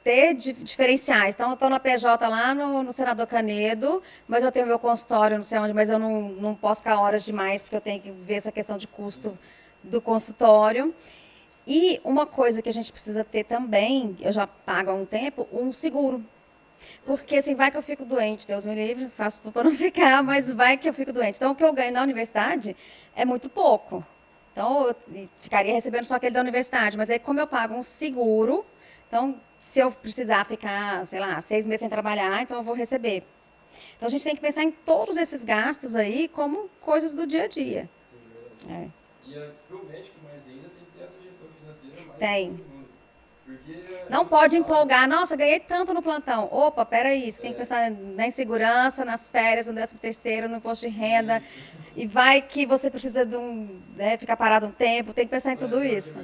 ter diferenciais. Então, eu estou na PJ lá no Senador Canedo, mas eu tenho meu consultório, não sei onde, mas eu não posso ficar horas demais, porque eu tenho que ver essa questão de custo do consultório. E uma coisa que a gente precisa ter também, eu já pago há um tempo, um seguro. Porque assim, vai que eu fico doente, Deus me livre, faço tudo para não ficar, mas vai que eu fico doente. Então, o que eu ganho na universidade é muito pouco. Então, eu ficaria recebendo só aquele da universidade. Mas aí, como eu pago um seguro, então, se eu precisar ficar, sei lá, 6 meses sem trabalhar, então eu vou receber. Então, a gente tem que pensar em todos esses gastos aí como coisas do dia a dia. Sim, verdade. É. E pro médico mais ainda tem que ter essa gestão financeira mais Tem. que todo mundo. Porque Não pode empolgar. Nossa, ganhei tanto no plantão. Opa, peraí. Você tem que pensar na insegurança, nas férias, no 13º, no imposto de renda. E vai que você precisa de ficar parado um tempo. Tem que pensar em tudo isso.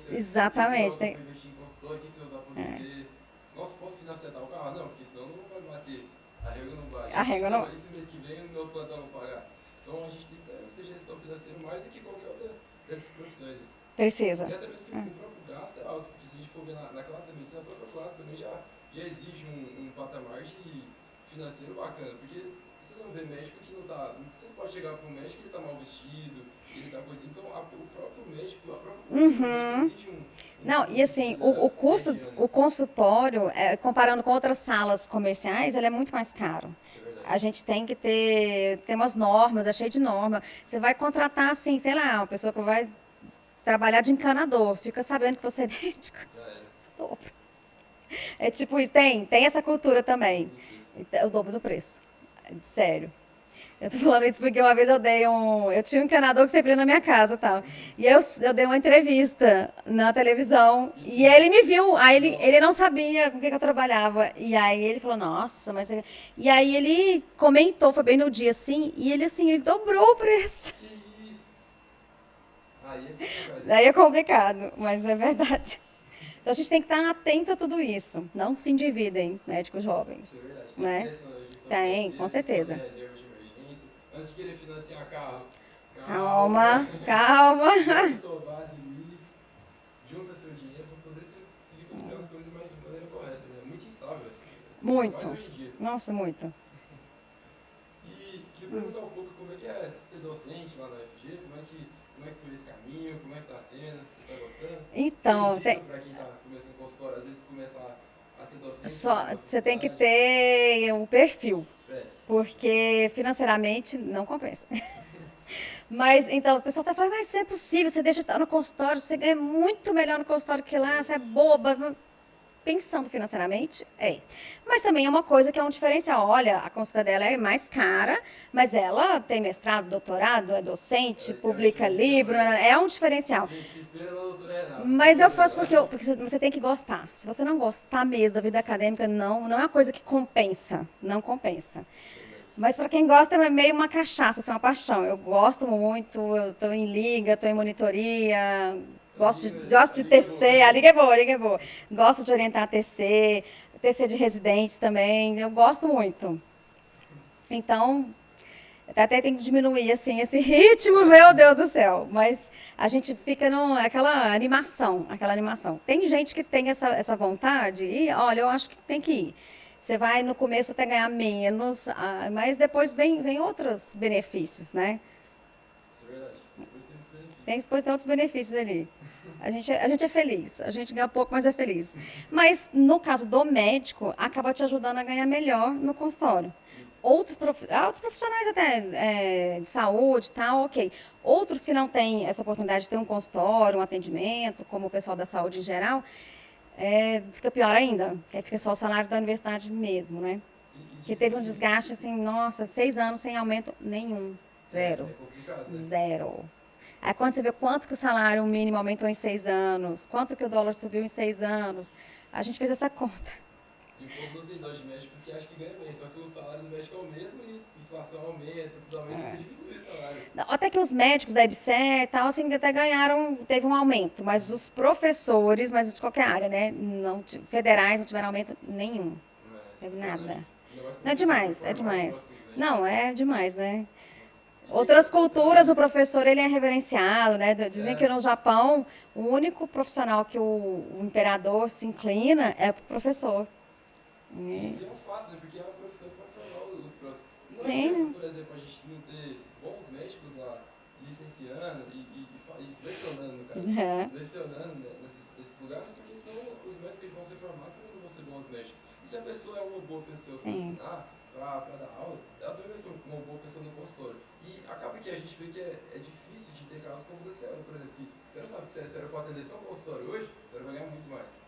Exatamente. Tem que investir em consultório, o que você usar para viver. Nossa, posso financiar tal carro? Não, porque senão não vai bater. A régua não bate. A régua não. Esse mês que vem o meu plantão não pagar. Então a gente tem que ter essa gestão financeira mais do que qualquer outra dessas profissões. Precisa. E até mesmo que o próprio gasto é alto, porque se a gente for ver na classe da medicina, a própria classe também já exige um patamar de financeiro bacana. Porque você não vê médico que não tá. Você não pode chegar para um médico que ele tá mal vestido, ele tá coisa. Então o próprio médico, a própria médico exige Não, e assim, o custo, o consultório, comparando com outras salas comerciais, ele é muito mais caro. A gente tem que ter umas normas, é cheio de norma. Você vai contratar, assim, sei lá, uma pessoa que vai trabalhar de encanador, fica sabendo que você é médico. Dobro. É tipo isso, tem essa cultura também. O dobro do preço. Sério. Eu tô falando isso porque uma vez eu tinha um encanador que sempre ia na minha casa e tal. E eu dei uma entrevista na televisão e ele me viu, aí ele não sabia com o que eu trabalhava. E aí ele falou, nossa, mas... E aí ele comentou, foi bem no dia assim, e ele assim, ele dobrou o preço. Que isso? Aí é complicado. Aí é complicado, mas é verdade. Então a gente tem que estar atento a tudo isso. Não se endividem, médicos jovens. Isso é verdade. Tem Né? que ter essa gestão Tem, financeira, com certeza. fazer reserva de emergência. Antes de querer financiar carro. Calma, calma. Junta sua base ali, junta seu dinheiro para poder seguir construindo as coisas mais de maneira correta, né? Muito instável assim, né? Muito. Mais hoje em dia. Nossa, muito. E queria perguntar um pouco como é que é ser docente lá na UFG, como é que foi esse caminho, como é que tá sendo, você tá gostando? Então, Para quem tá começando consultório, às vezes começar a ser docente. você tem que ter um perfil, É. porque financeiramente não compensa. Mas, então, o pessoal tá falando, mas isso é possível, você deixa de estar no consultório, você ganha muito melhor no consultório que lá, você é boba. Pensando financeiramente, Mas também é uma coisa que é um diferencial. Olha, a consulta dela é mais cara, mas ela tem mestrado, doutorado, é docente, publica livro, é um diferencial. Se espera na doutora Renata. Mas eu faço porque você tem que gostar. Se você não gostar mesmo da vida acadêmica, não é uma coisa que compensa. Não compensa. Mas para quem gosta é meio uma cachaça, assim, uma paixão. Eu gosto muito, eu estou em liga, estou em monitoria, gosto de TC, a liga é boa. Gosto de orientar TC de residentes também, eu gosto muito. Então, até tem que diminuir assim, esse ritmo, meu Deus do céu. Mas a gente fica aquela animação. Tem gente que tem essa vontade e, olha, eu acho que tem que ir. Você vai no começo até ganhar menos, mas depois vem outros benefícios, né? Isso é verdade. Depois tem os benefícios. Depois tem outros benefícios ali. A gente é feliz, a gente ganha pouco, mas é feliz. Mas no caso do médico, acaba te ajudando a ganhar melhor no consultório. Outros profissionais até de saúde e tal, ok. Outros que não têm essa oportunidade de ter um consultório, um atendimento, como o pessoal da saúde em geral, fica pior ainda, que fica só o salário da universidade mesmo, né? Que teve um desgaste, assim, nossa, 6 anos sem aumento nenhum. Zero. É complicado, né? Zero. Aí quando você vê quanto que o salário mínimo aumentou em 6 anos, quanto que o dólar subiu em 6 anos, a gente fez essa conta. E o povo não tem dó de médico porque acha que ganha bem, só que o salário do médico é o mesmo e a inflação aumenta, tudo aumenta, diminui o salário. Até que os médicos da EBSER e tal, assim, até teve um aumento, mas os professores, mas de qualquer área, né, federais não tiveram aumento nenhum. Teve nada. Não, é demais. Não, é demais, né? Outras culturas, o professor ele é reverenciado, né? Dizem que no Japão, o único profissional que o imperador se inclina é o professor. E é um fato, né? Porque é uma profissão que vai formar os próximos. Não Sim. adianta, por exemplo, a gente não ter bons médicos lá, licenciando e lecionando, cara. Lecionando, né, nesses lugares, porque senão os médicos que vão ser formados não vão ser bons médicos. E se a pessoa é uma boa pessoa para ensinar, pra dar aula, ela também vai ser uma boa pessoa no consultório. E acaba que a gente vê que é difícil de ter casos como o da senhora, por exemplo, que a senhora sabe que se a senhora for atender só um consultório hoje, a senhora vai ganhar muito mais.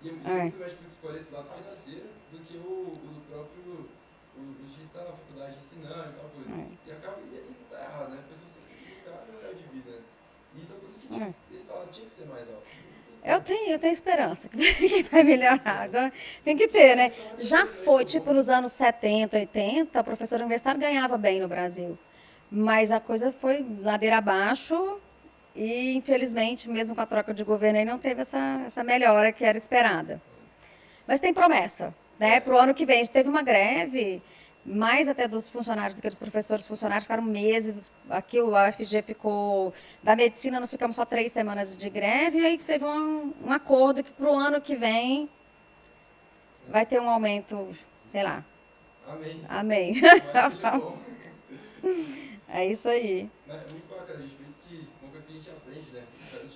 E é muito médico que escolhe esse lado financeiro do que o próprio, de estar na faculdade ensinando e tal coisa. E acaba, e não tá errado, né? A pessoa sempre tem que buscar a melhor de vida, né? E então por isso que esse salário tinha que ser mais alto. Eu tenho esperança que vai melhorar. Agora, tem que ter, né? Já foi, tipo, nos anos 70, 80, o professor universitário ganhava bem no Brasil. Mas a coisa foi ladeira abaixo e, infelizmente, mesmo com a troca de governo, aí não teve essa melhora que era esperada. Mas tem promessa, né? Para o ano que vem. A gente teve uma greve, mais até dos funcionários do que dos professores. Os funcionários ficaram meses. Aqui o UFG ficou... Da medicina, nós ficamos só 3 semanas de greve. E aí teve um acordo que para o ano que vem vai ter um aumento, sei lá. Amém. Amém. Mas seja bom. É isso aí. É muito bacana, gente. Por isso que uma coisa que a gente aprende, né?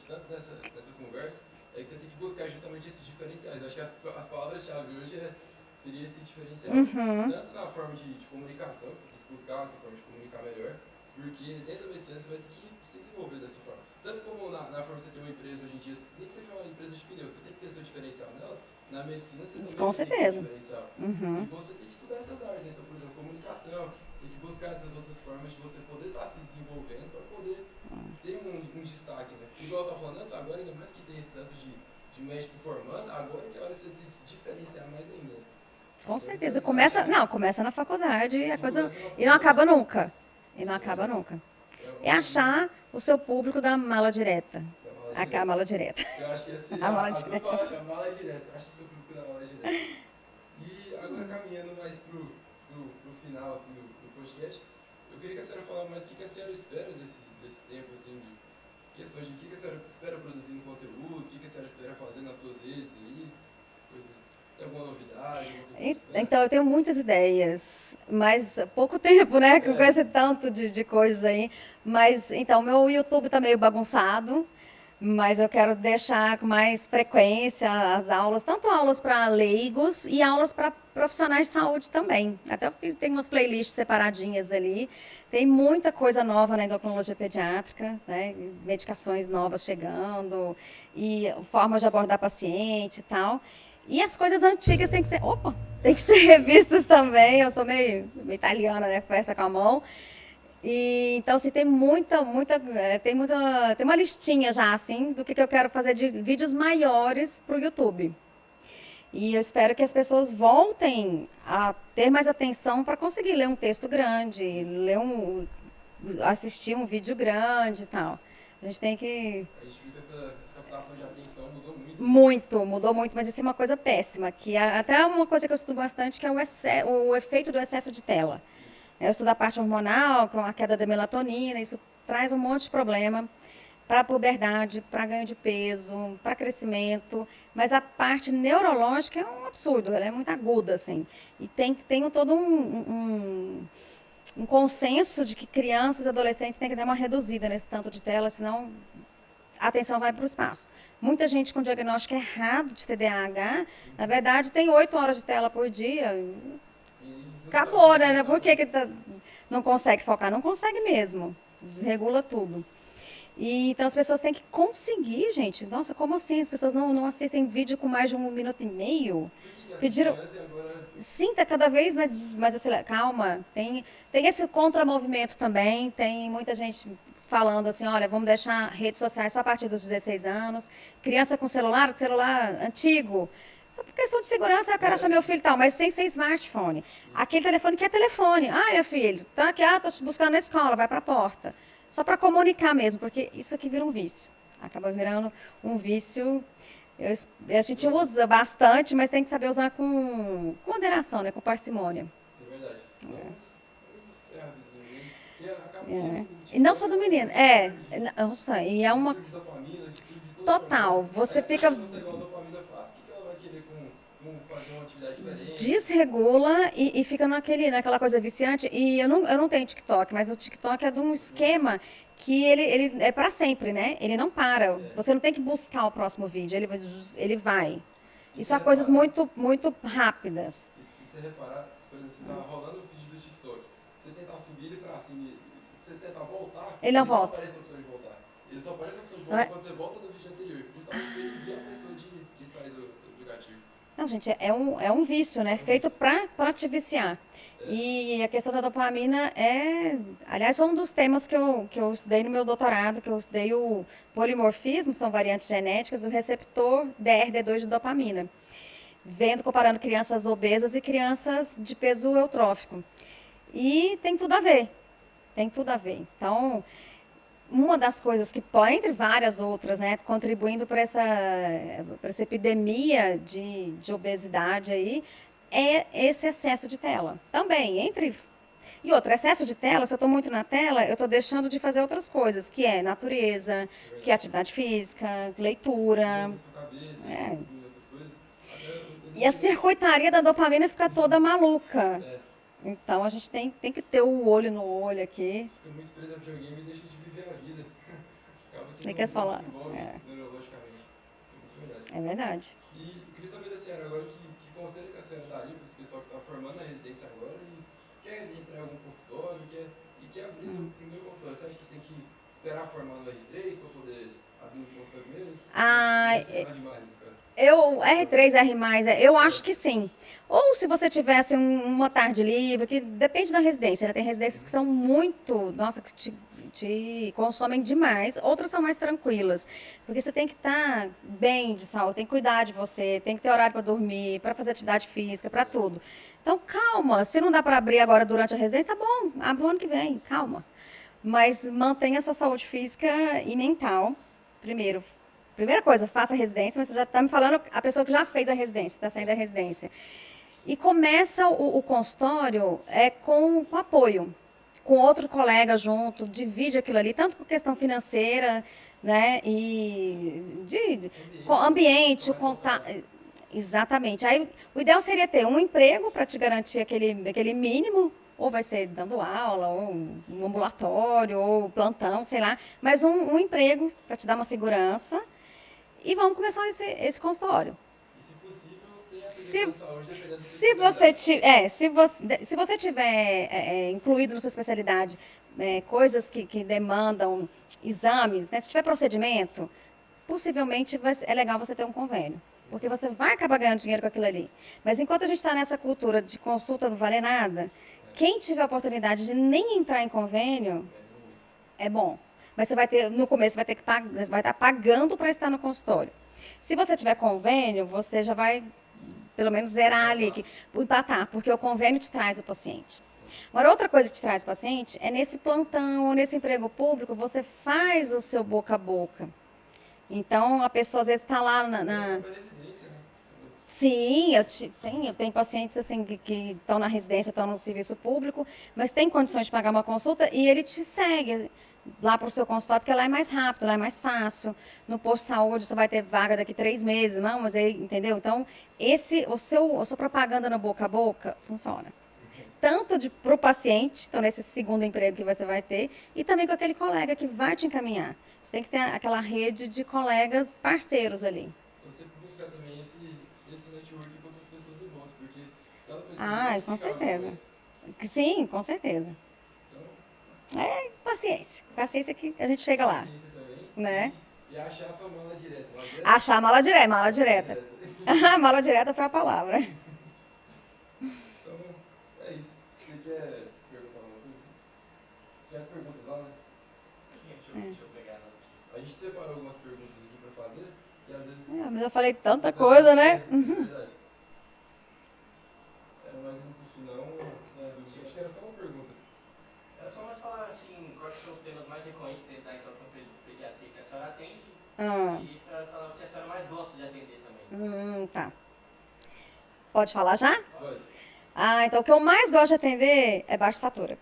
Tanto dessa conversa, é que você tem que buscar justamente esses diferenciais. Eu acho que as palavras-chave hoje seria esse diferencial. Tanto na forma de comunicação, que você tem que buscar essa forma de comunicar melhor, porque dentro da medicina você vai ter que se desenvolver dessa forma. Tanto como na forma de você ter uma empresa hoje em dia, nem que seja uma empresa de pneus, você tem que ter seu diferencial nela. Na medicina você também Com tem certeza. seu diferencial. E você tem que estudar essas áreas. Então, por exemplo, comunicação, você tem que buscar essas outras formas de você poder estar se desenvolvendo para poder ter um destaque, né? Igual eu estava falando antes, agora ainda mais que tem esse tanto de médico formando, agora que é hora de você se diferenciar mais ainda. Com certeza. Começa na faculdade e a coisa. E não acaba nunca. E não acaba nunca. É achar o seu público da mala direta. A mala direta. Eu acho que esse A mala as direta. pessoas falam, a mala direta. Acho que seu público da mala direta. E agora caminhando mais pro final assim, do podcast, eu queria que a senhora falasse mais o que a senhora espera desse tempo, assim, de questões de o que a senhora espera produzir no conteúdo, o que a senhora espera fazer nas suas redes aí, tem alguma novidade, alguma coisa que você espera? Então, eu tenho muitas ideias, mas pouco tempo, né? Que eu conheço tanto de coisas aí. Mas, então, meu YouTube tá meio bagunçado, mas eu quero deixar com mais frequência as aulas, tanto aulas para leigos e aulas para profissionais de saúde também. Até tem umas playlists separadinhas ali. Tem muita coisa nova na endocrinologia pediátrica, né? Medicações novas chegando, e formas de abordar paciente e tal. E as coisas antigas têm que ser revistas também. Eu sou meio italiana, né? Conversa com a mão. E, então, assim, tem uma listinha já, assim, do que eu quero fazer de vídeos maiores para o YouTube. E eu espero que as pessoas voltem a ter mais atenção para conseguir ler um texto grande, assistir um vídeo grande e tal. A gente tem que... A gente viu que essa captação de atenção mudou muito. Mudou muito, mas isso é uma coisa péssima. Até uma coisa que eu estudo bastante, que é o efeito do excesso de tela. Eu estudo a parte hormonal, com a queda da melatonina, isso traz um monte de problema para a puberdade, para ganho de peso, para crescimento, mas a parte neurológica é um absurdo, ela é muito aguda, assim. E tem todo um consenso de que crianças e adolescentes têm que dar uma reduzida nesse tanto de tela, senão a atenção vai para o espaço. Muita gente com diagnóstico errado de TDAH, na verdade, tem 8 horas de tela por dia. Acabou, né? Por que não consegue focar? Não consegue mesmo. Desregula tudo. Então, as pessoas têm que conseguir, gente. Nossa, como assim? As pessoas não assistem vídeo com mais de 1 minuto e meio? Pediram... Sim, tá cada vez mais acelerado. Calma. Tem esse contramovimento também. Tem muita gente falando assim, olha, vamos deixar redes sociais só a partir dos 16 anos. Criança com celular antigo. Só por questão de segurança, eu quero achar meu filho e tal, mas sem smartphone. Aquele telefone que é telefone. Ah, meu filho, tá aqui, tô te buscando na escola, vai para a porta. Só para comunicar mesmo, porque isso aqui vira um vício. Acaba virando um vício. A gente usa bastante, mas tem que saber usar com moderação, né? Com parcimônia. Isso é verdade. E não só do menino. Nossa, e é uma... Total, você fica... Desregula e fica naquela coisa viciante. E eu não tenho TikTok, mas o TikTok é de um esquema que ele é para sempre, né? Ele não para. Você não tem que buscar o próximo vídeo, ele vai. E são coisas muito, muito rápidas. E você reparar, por exemplo, você tá rolando o feed do TikTok, você tentar subir ele pra cima, se você tentar voltar, Ele não volta. aparece a opção de voltar. Ele só aparece a opção de voltar quando você volta no vídeo anterior. Principalmente pra impedir a pessoa de sair do aplicativo. Não, gente, é um vício, né? Feito para te viciar. E a questão da dopamina aliás, foi um dos temas que eu estudei no meu doutorado, que eu estudei o polimorfismo, são variantes genéticas do receptor DRD2 de dopamina. Comparando crianças obesas e crianças de peso eutrófico. E tem tudo a ver. Tem tudo a ver. Então, uma das coisas que pode, entre várias outras, né, contribuindo para essa epidemia de obesidade aí, é esse excesso de tela. Também, E outro, excesso de tela, se eu estou muito na tela, eu estou deixando de fazer outras coisas, que é natureza, que é atividade física, leitura. Na sua cabeça, É. e outras coisas. E a circuitaria da dopamina fica toda maluca. É. Então, a gente tem que ter o olho no olho aqui. Fica muito preso a videogame e deixa de viver a vida. Acaba que Nem não quer falar. se envolve É. neurologicamente. Isso é muito verdade. É verdade. E eu queria saber da senhora agora que conselho que a senhora daria para esse pessoal que está formando a residência agora e quer entrar em algum consultório e quer abrir seu primeiro consultório. Você acha que tem que esperar formar no R3 para poder abrir um consultório primeiro? Demais, cara. R3, eu acho que sim. Ou se você tivesse uma tarde livre, que depende da residência, né? Tem residências que são muito, nossa, que te consomem demais, outras são mais tranquilas. Porque você tem que estar bem de saúde, tem que cuidar de você, tem que ter horário para dormir, para fazer atividade física, para tudo. Então, calma, se não dá para abrir agora durante a residência, tá bom, abre o ano que vem, calma. Mas mantenha a sua saúde física e mental, primeiro. Primeira coisa, faça a residência, mas você já está me falando a pessoa que já fez a residência, está saindo da residência. E começa o consultório com apoio, com outro colega junto, divide aquilo ali, tanto por questão financeira, né, e de ambiente, o contato. Exatamente. Aí, o ideal seria ter um emprego para te garantir aquele mínimo, ou vai ser dando aula, ou um ambulatório, ou plantão, sei lá, mas um emprego para te dar uma segurança. E vamos começar esse consultório. E se possível, sem a Se- de saúde, dependendo da Se você tiver incluído na sua especialidade coisas que demandam exames, né? Se tiver procedimento, possivelmente é legal você ter um convênio. Porque você vai acabar ganhando dinheiro com aquilo ali. Mas enquanto a gente está nessa cultura de consulta não vale nada, quem tiver a oportunidade de nem entrar em convênio, é bom. Mas você vai ter, no começo, vai estar pagando para estar no consultório. Se você tiver convênio, você já vai, pelo menos, zerar ali, empatar, porque o convênio te traz o paciente. Agora, outra coisa que te traz o paciente é nesse plantão ou nesse emprego público, você faz o seu boca a boca. Então, a pessoa, às vezes, está lá na residência, né? Sim, eu tenho pacientes assim que estão na residência, estão no serviço público, mas tem condições de pagar uma consulta e ele te segue lá para o seu consultório, porque lá é mais rápido, lá é mais fácil. No posto de saúde você vai ter vaga daqui 3 meses, não, mas aí, entendeu? Então, a sua propaganda no boca a boca funciona. Tanto para o paciente, então nesse segundo emprego que você vai ter, e também com aquele colega que vai te encaminhar. Você tem que ter aquela rede de colegas parceiros ali. Então, sempre buscar também esse network com outras pessoas em volta, porque cada pessoa... Com certeza. Sim, com certeza. Então, Paciência. Paciência que a gente chega lá. paciência também. Né? E achar essa mala direta. Achar a mala direta. Mala direta foi a palavra. Então, é isso. Você quer perguntar alguma coisa? Tinha as perguntas lá, né? Deixa eu pegar elas aqui. A gente separou algumas perguntas aqui pra fazer, que às vezes... Mas eu falei tanta coisa, né? É verdade. Mas no final, acho que era só uma pergunta. Era só mais falar assim, quais são os temas mais recorrentes dentro da pediatria que a senhora atende e para falar o que a senhora mais gosta de atender também. Tá. Pode falar já? Pode. Então o que eu mais gosto de atender é baixa estatura.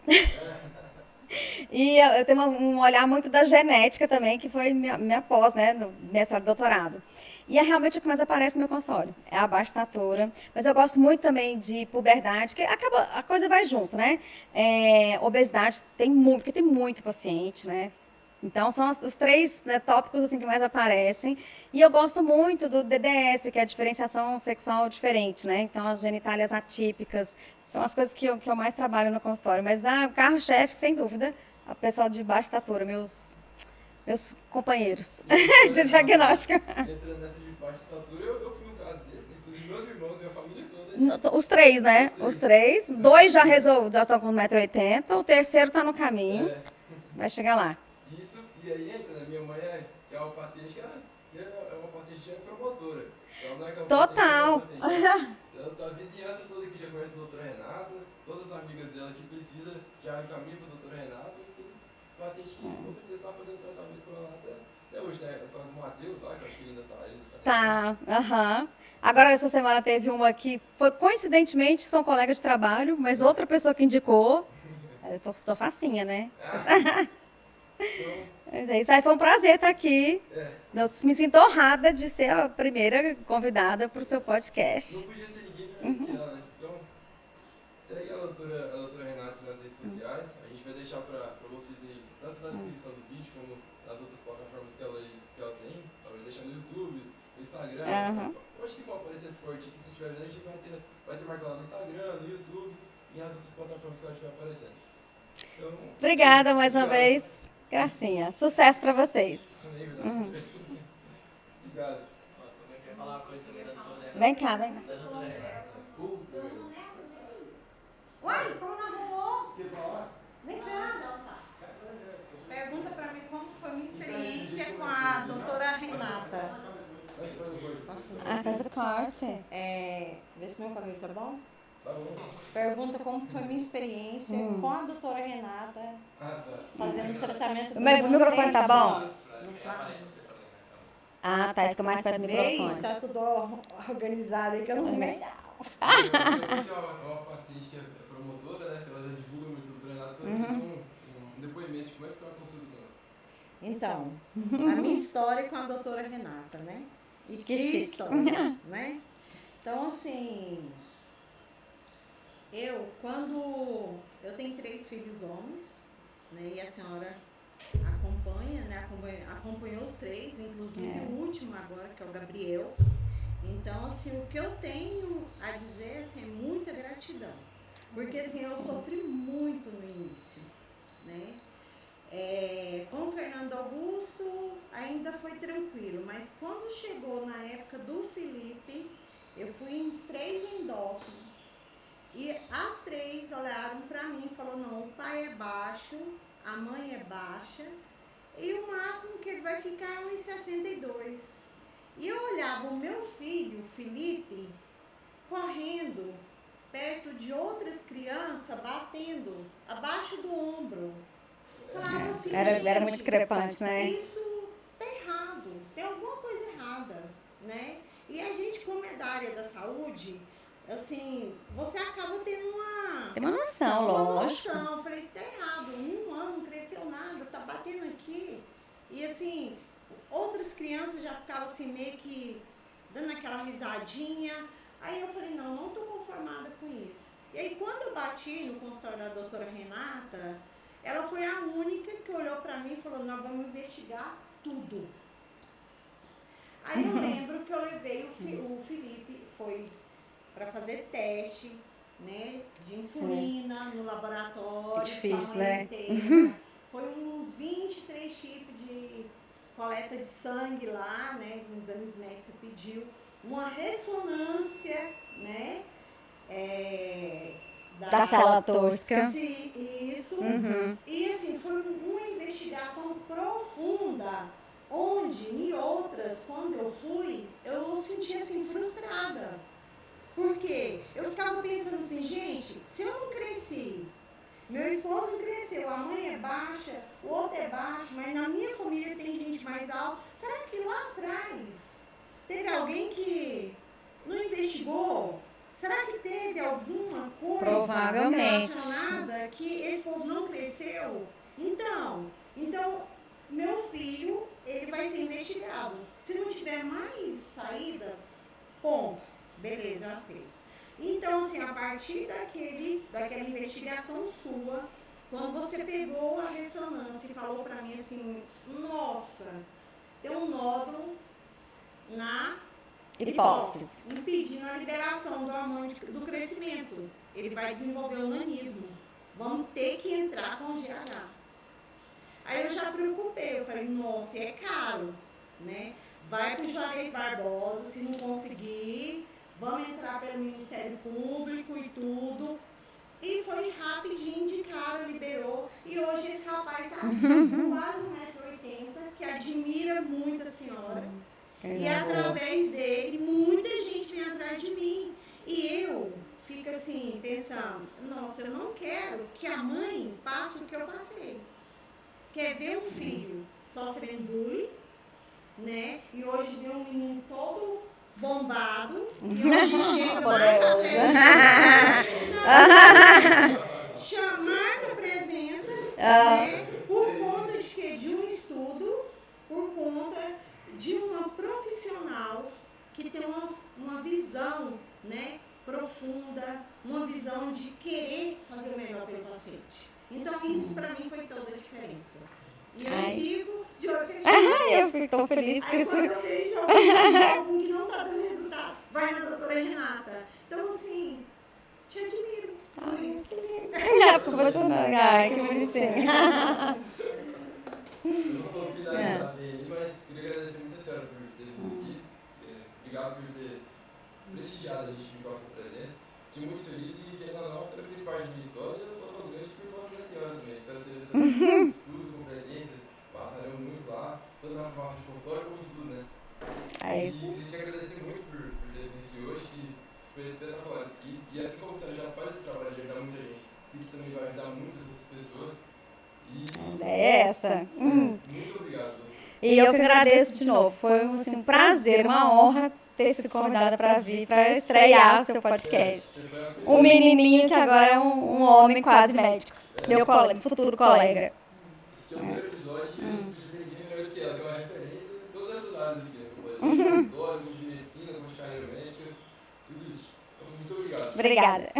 E eu tenho um olhar muito da genética também, que foi minha pós, né, no mestrado e doutorado. E é realmente o que mais aparece no meu consultório, é a baixa estatura. Mas eu gosto muito também de puberdade, que a coisa vai junto, né? Obesidade, porque tem muito paciente, né? Então, são os 3, né, tópicos assim, que mais aparecem. E eu gosto muito do DDS, que é a diferenciação sexual diferente, né? Então, as genitálias atípicas são as coisas que eu mais trabalho no consultório. Mas o carro-chefe, sem dúvida, a pessoa de baixa estatura, meus companheiros de diagnóstico. Entrando nessa de baixa estatura, eu fui um caso desse, né? Inclusive meus irmãos, minha família toda. Os 3, né? Os 3. 2 já estão com 1,80 m, o terceiro está no caminho. Vai chegar lá. Isso, e aí entra, né? Minha mãe que é uma paciente que é uma paciente já promotora. Ela não é aquela Total. paciente, ela, a vizinhança toda que já conhece a doutora Renata, todas as amigas dela que precisa já encaminham para a doutora Renata, e tudo. Paciente que com certeza está fazendo tratamento com ela até hoje, né? Com o Matheus lá, que eu acho que ele ainda Tá. Agora, essa semana teve uma que foi, coincidentemente, são colegas de trabalho, mas outra pessoa que indicou. Eu tô facinha, né? Isso aí foi um prazer estar aqui. Eu me sinto honrada de ser a primeira convidada para o seu podcast. Não podia ser ninguém melhor que ela, né? Então, segue a doutora Renata nas redes sociais. A gente vai deixar para vocês aí, tanto na descrição do vídeo como nas outras plataformas que ela tem. Ela vai deixar no YouTube, no Instagram. Onde que for aparecer esse corte aqui, se tiver vendo, a gente vai ter marcado lá no Instagram, no YouTube e nas outras plataformas que ela estiver aparecendo. Então, obrigada mais uma vez. Gracinha. Sucesso para vocês. Obrigado. Nossa, eu queria falar uma coisa também da doutora Renata. Vem cá. Uai, como não arrumou? Você quer falar? Vem cá. Pergunta pra mim como foi a minha experiência com a doutora Renata. Faz o corte. Vê se meu cabelo tá bom. Tá bom. Pergunta como foi a minha experiência com a doutora Renata fazendo tratamento. O microfone tá bom? Não Tá, fica mais perto do microfone. Está tudo organizado aí que eu não lembro. Tem uma paciente que é promotora, né? Que ela já divulga muito sobre o Renato. Um depoimento de como é que foi a consulta com ela. Então, a minha história com a doutora Renata, né? E que história, né? Então, assim, eu tenho 3 filhos homens, né? E a senhora acompanha, né? Acompanhou os 3, inclusive o último agora, que é o Gabriel. Então, assim, o que eu tenho a dizer, assim, é muita gratidão. Porque, assim, eu sofri muito no início, né? Com o Fernando Augusto ainda foi tranquilo, mas quando chegou na época do Felipe, eu fui em 3 endócrinos e as 3 olharam pra mim e falaram, não, o pai é baixo, a mãe é baixa e o máximo que ele vai ficar é 1,62. E eu olhava o meu filho, Felipe, correndo perto de outras crianças, batendo abaixo do ombro. Falava assim, Era muito discrepante, né? Isso tá errado, tem alguma coisa errada, né? E a gente, como é da área da saúde, assim, você acaba tendo Tem uma noção, lógico. Eu falei, isso tá errado, em 1 ano não cresceu nada, tá batendo aqui. E assim, outras crianças já ficavam assim, meio que dando aquela risadinha. Aí eu falei, não tô conformada com isso. E aí quando eu bati no consultório da doutora Renata, ela foi a única que olhou pra mim e falou, nós vamos investigar tudo. Aí eu lembro que eu levei o Felipe, foi para fazer teste, né, de insulina no laboratório. Difícil, né? Inteira. Foi uns 23 tipos de coleta de sangue lá, né, de exames médicos que pediu. Uma ressonância, né, da célula tosca. Isso. E assim, foi uma investigação profunda, onde em outras, quando eu fui, eu sentia assim, frustrada. Por quê? Eu ficava pensando assim, gente, se eu não cresci, meu esposo cresceu, a mãe é baixa, o outro é baixo, mas na minha família tem gente mais alta, será que lá atrás teve alguém que não investigou? Será que teve alguma coisa relacionada que esse povo não cresceu? Então, meu filho, ele vai ser investigado. Se não tiver mais saída, ponto. Beleza, eu aceito. Então, assim, a partir daquela investigação sua, Quando você pegou a ressonância e falou para mim assim, nossa, tem um nódulo na hipófise, impedindo a liberação do hormônio do crescimento. Ele vai desenvolver o nanismo. Vamos ter que entrar com o GH. Aí eu já preocupei, eu falei, nossa, é caro, né? Vai para o Juarez Barbosa, se não conseguir, vamos entrar pelo Ministério Público e tudo. E foi rapidinho, de cara, liberou. E hoje esse rapaz está com quase 1,80 m, que admira muito a senhora. E através dele, muita gente vem atrás de mim. E eu fico assim, pensando, nossa, eu não quero que a mãe passe o que eu passei. Quer ver um filho sofrendo bullying, né? E hoje vê um menino todo bombado, e hoje chega chamar da presença, né? Por conta de quê? De um estudo, por conta de uma profissional que tem uma visão, né, profunda, uma visão de querer fazer o melhor pelo paciente. Então, isso para mim foi toda a diferença. E eu digo, de olho fechado. Eu fico tão feliz com Aí, isso. quando eu vejo algum que não está dando resultado, vai na doutora Renata. Então, assim, te admiro por isso. Por você não. Ai, que bonitinho. Eu não sou finalizado dele, mas queria agradecer muito a senhora por ter vindo aqui. Obrigado por ter prestigiado a gente com a sua presença. Fiquei muito feliz e, querendo ou não, você fez parte da minha história e eu só sou grande por conta da senhora também. A senhora teve esse estudo, competência, batalhou muito lá, tanto na formação de consultório como em tudo, né? É isso. E queria te agradecer muito por ter vindo aqui hoje, que foi espetacular isso aqui. E assim como você já faz esse trabalho de ajudar muita gente, sei que também vai ajudar muitas outras pessoas. É essa. Muito obrigado. E eu que agradeço de novo. Foi assim, um prazer, uma honra ter sido convidada para vir, para estrear o seu podcast. Um menininho que agora é um homem quase médico. Meu futuro colega. Esse é o primeiro episódio que ninguém melhor do que ela, que é uma referência em todas essas áreas aqui. Né? História, de medicina, de carreira médica, tudo isso. Então, muito obrigado. Obrigada.